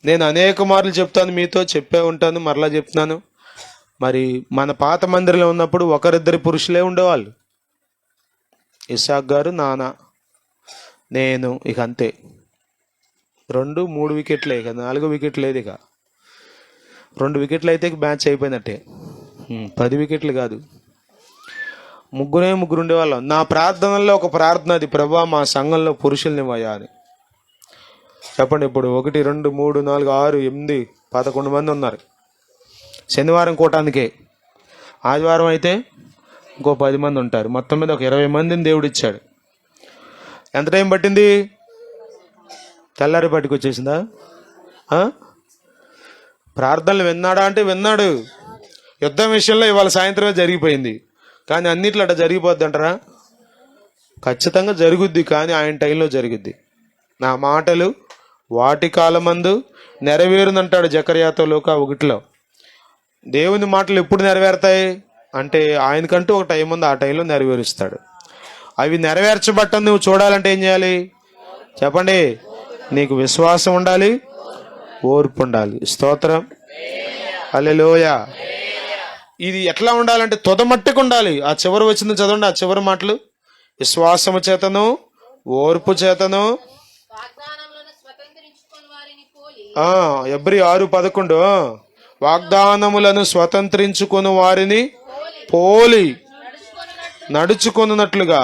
నేను అనేక మార్లు చెప్తాను, మీతో చెప్పే ఉంటాను, మరలా చెప్తున్నాను. మరి మన పాత మందిరంలో ఉన్నప్పుడు ఒకరిద్దరి పురుషులే ఉండేవాళ్ళు. ఇసాక్ గారు, నాన్న, నేను, ఇక అంతే. 2-3 వికెట్లే, ఇక 4 వికెట్లు లేదు. ఇక 2 వికెట్లు అయితే మ్యాచ్ అయిపోయినట్టే. 10 వికెట్లు కాదు, ముగ్గురు ఉండేవాళ్ళం. నా ప్రార్థనల్లో ఒక ప్రార్థన అది, ప్రభువా మా సంఘంలో పురుషుల్ని ఇవ్వయ్యా అని. చెప్పండి. ఇప్పుడు 1, 2, 3, 4, 6, 8, 11 మంది ఉన్నారు శనివారం కూటానికే. ఆదివారం అయితే ఇంకో 10 మంది ఉంటారు. మొత్తం మీద ఒక 20 మందిని దేవుడు ఇచ్చాడు. ఎంత టైం పట్టింది? తెల్లారి పట్టుకు వచ్చేసిందా? ప్రార్థనలు విన్నాడా అంటే విన్నాడు. యుద్ధం విషయంలో ఇవాళ సాయంత్రమే జరిగిపోయింది, కానీ అన్నిట్లో అట్లా జరిగిపోద్ది అంటారా? ఖచ్చితంగా జరుగుద్ది, కానీ ఆయన టైంలో జరుగుద్ది. నా మాటలు వాటి కాలమందు నెరవేరునంటాడు జకర్యాతో లోకా 1లో. దేవుని మాటలు ఎప్పుడు నెరవేరుతాయి అంటే ఆయనకంటూ ఒక టైం ఉంది, ఆ టైంలో నెరవేరుస్తాడు. అవి నెరవేర్చబట్టని నువ్వు చూడాలంటే ఏం చేయాలి చెప్పండి? నీకు విశ్వాసం ఉండాలి, ఓర్పు ఉండాలి. స్తోత్రం, హల్లెలూయా. ఇది ఎట్లా ఉండాలంటే తుదమట్టుకు ఉండాలి. ఆ చివరి వచ్చింది చదవండి, ఆ చివరి మాటలు. విశ్వాసము చేతను, ఓర్పు చేతను, ఎబ్రీ 6:11 వాగ్దానములను స్వతంత్రించుకుని వారిని పోలి నడుచుకున్నట్లుగా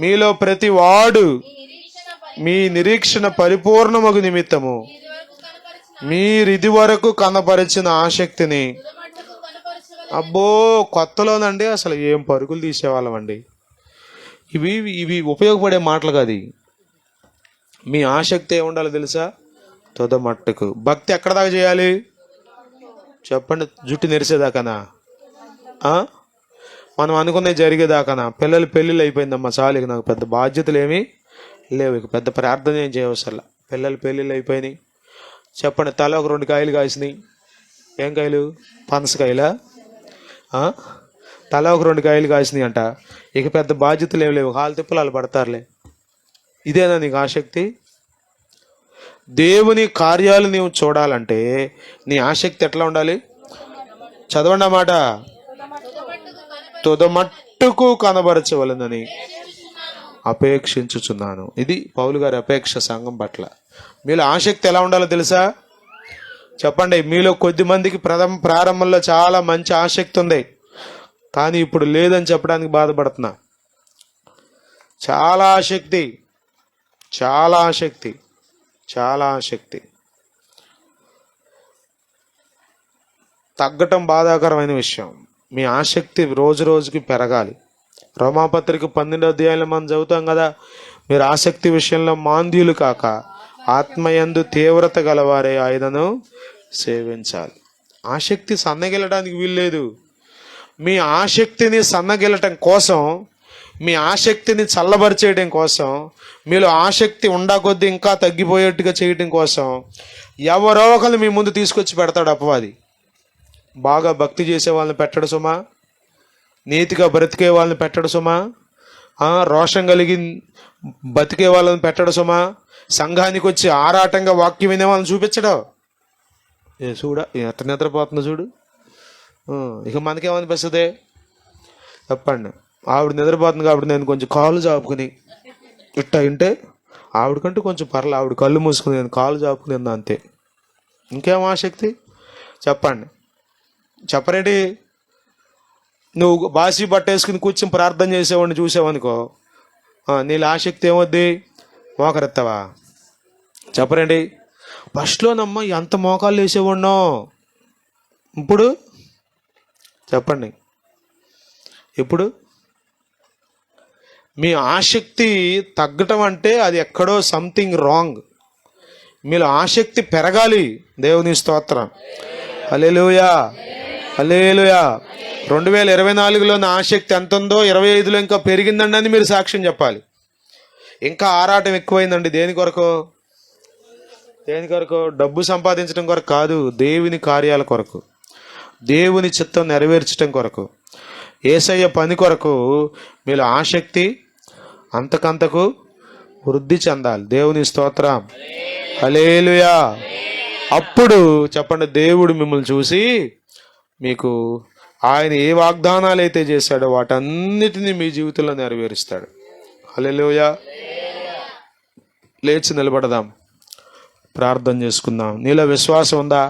మీలో ప్రతి వాడు మీ నిరీక్షణ పరిపూర్ణమగు నిమిత్తము మీరిది వరకు కనపరిచిన ఆసక్తిని. అబ్బో, కొత్తలోనండి అసలు ఏం పరుగులు తీసేవాళ్ళం అండి. ఇవి ఉపయోగపడే మాటలు కాదు. మీ ఆసక్తి ఏమి ఉండాలో తెలుసా? తుదమట్టుకు. భక్తి ఎక్కడ దాకా చేయాలి చెప్పండి? జుట్టు నెరిసేదాకానా? మనం అనుకున్నది జరిగేదాకానా? పిల్లలు పెళ్ళిళ్ళు అయిపోయిందమ్మా, చాలు, ఇక నాకు పెద్ద బాధ్యతలు ఏమీ లేవు, ఇక పెద్ద ప్రార్థన ఏం చేయవసరలా. పిల్లలు పెళ్ళిళ్ళు అయిపోయినాయి. చెప్పండి, తల ఒక 2 కాయలు కాసినాయి. ఏం కాయలు? పనసకాయలా? తల ఒక 2 కాయలు కాసినాయి అంట. ఇక పెద్ద బాధ్యతలు ఏమి లేవు, కాలు తిప్పలు వాళ్ళు పడతారులే. ఇదేనా నీకు ఆసక్తి? దేవుని కార్యాలు నీవు చూడాలంటే నీ ఆసక్తి ఎట్లా ఉండాలి? చదవండి అన్నమాట. తుదమట్టుకు కనబరచవలనని అపేక్షించుచున్నాను. ఇది పౌలు గారి అపేక్ష సంఘం పట్ల. మీలో ఆసక్తి ఎలా ఉండాలో తెలుసా చెప్పండి? మీలో కొద్ది మందికి ప్రారంభంలో చాలా మంచి ఆసక్తి ఉంది, కానీ ఇప్పుడు లేదని చెప్పడానికి బాధపడుతున్నా. చాలా ఆసక్తి, చాలా ఆసక్తి, చాలా ఆసక్తి తగ్గటం బాధాకరమైన విషయం. మీ ఆసక్తి రోజు రోజుకి పెరగాలి. రోమాపత్రిక 12వ అధ్యాయంలో మనం చదువుతాం కదా, మీరు ఆసక్తి విషయంలో మాంద్యులు కాక ఆత్మయందు తీవ్రత గలవారే ఆయనను సేవించాలి. ఆసక్తి సన్నగిల్లడానికి వీల్లేదు. మీ ఆసక్తిని సన్నగిల్లటం కోసం, మీ ఆసక్తిని చల్లబరిచేయడం కోసం, మీలో ఆసక్తి ఉండకొద్దీ ఇంకా తగ్గిపోయేట్టుగా చేయటం కోసం ఎవరో ఒకరు మీ ముందు తీసుకొచ్చి పెడతాడు అపవాది. బాగా భక్తి చేసే వాళ్ళని పెట్టడు సుమా, నీతిగా బ్రతికే వాళ్ళని పెట్టడు సుమా, రోషం కలిగి బతికే వాళ్ళని పెట్టడు సుమా, సంఘానికి వచ్చి ఆరాటంగా వాక్యం వినే వాళ్ళని చూపించడు. చూడా ఎట్ట నిద్రపోతుందో చూడు. ఇక మనకేమనిపిస్తుంది చెప్పండి? ఆవిడ నిద్రపోతుంది కాబట్టి నేను కొంచెం కాళ్ళు చాపుకుని ఇట్టా వింటే ఆవిడకంటూ కొంచెం పర్లే, ఆవిడ కళ్ళు మూసుకుని నేను కాళ్ళు చాపుకుని ఉన్నా అంతే. ఇంకేం ఆసక్తి చెప్పండి? చెప్పరేటి? నువ్వు బాసి పట్టేసుకుని కూర్చొని ప్రార్థన చేసేవాడిని చూసావనుకో, నీళ్ళ ఆసక్తి ఏమొద్ది? మోకరెత్తావా? చెప్పరండి. ఫస్ట్లోనమ్మా ఎంత మోకాళ్ళు వేసేవాడినో, ఇప్పుడు చెప్పండి. ఇప్పుడు మీ ఆసక్తి తగ్గటం అంటే అది ఎక్కడో సంథింగ్ రాంగ్. మీలో ఆసక్తి పెరగాలి. దేవుని స్తోత్రం. హల్లెలూయా, హల్లెలూయా. 2024లో నా ఆసక్తి ఎంత ఉందో 25లో ఇంకా పెరిగిందండి అని మీరు సాక్ష్యం చెప్పాలి. ఇంకా ఆరాటం ఎక్కువైందండి. దేని కొరకు? దేని కొరకు? డబ్బు సంపాదించడం కొరకు కాదు, దేవుని కార్యాల కొరకు, దేవుని చిత్తం నెరవేర్చడం కొరకు, యేసయ్య పని కొరకు మీలో ఆసక్తి అంతకంతకు వృద్ధి చెందాలి. దేవుని స్తోత్రం. హల్లెలూయా. అప్పుడు చెప్పండి, దేవుడు మిమ్మల్ని చూసి మీకు ఆయన ఏ వాగ్దానాలు అయితే చేశాడో వాటన్నిటినీ మీ జీవితంలో నెరవేరుస్తాడు. హల్లెలూయా. లేచి నిలబడదాం, ప్రార్థన చేసుకుందాం. నీలో విశ్వాసం ఉందా?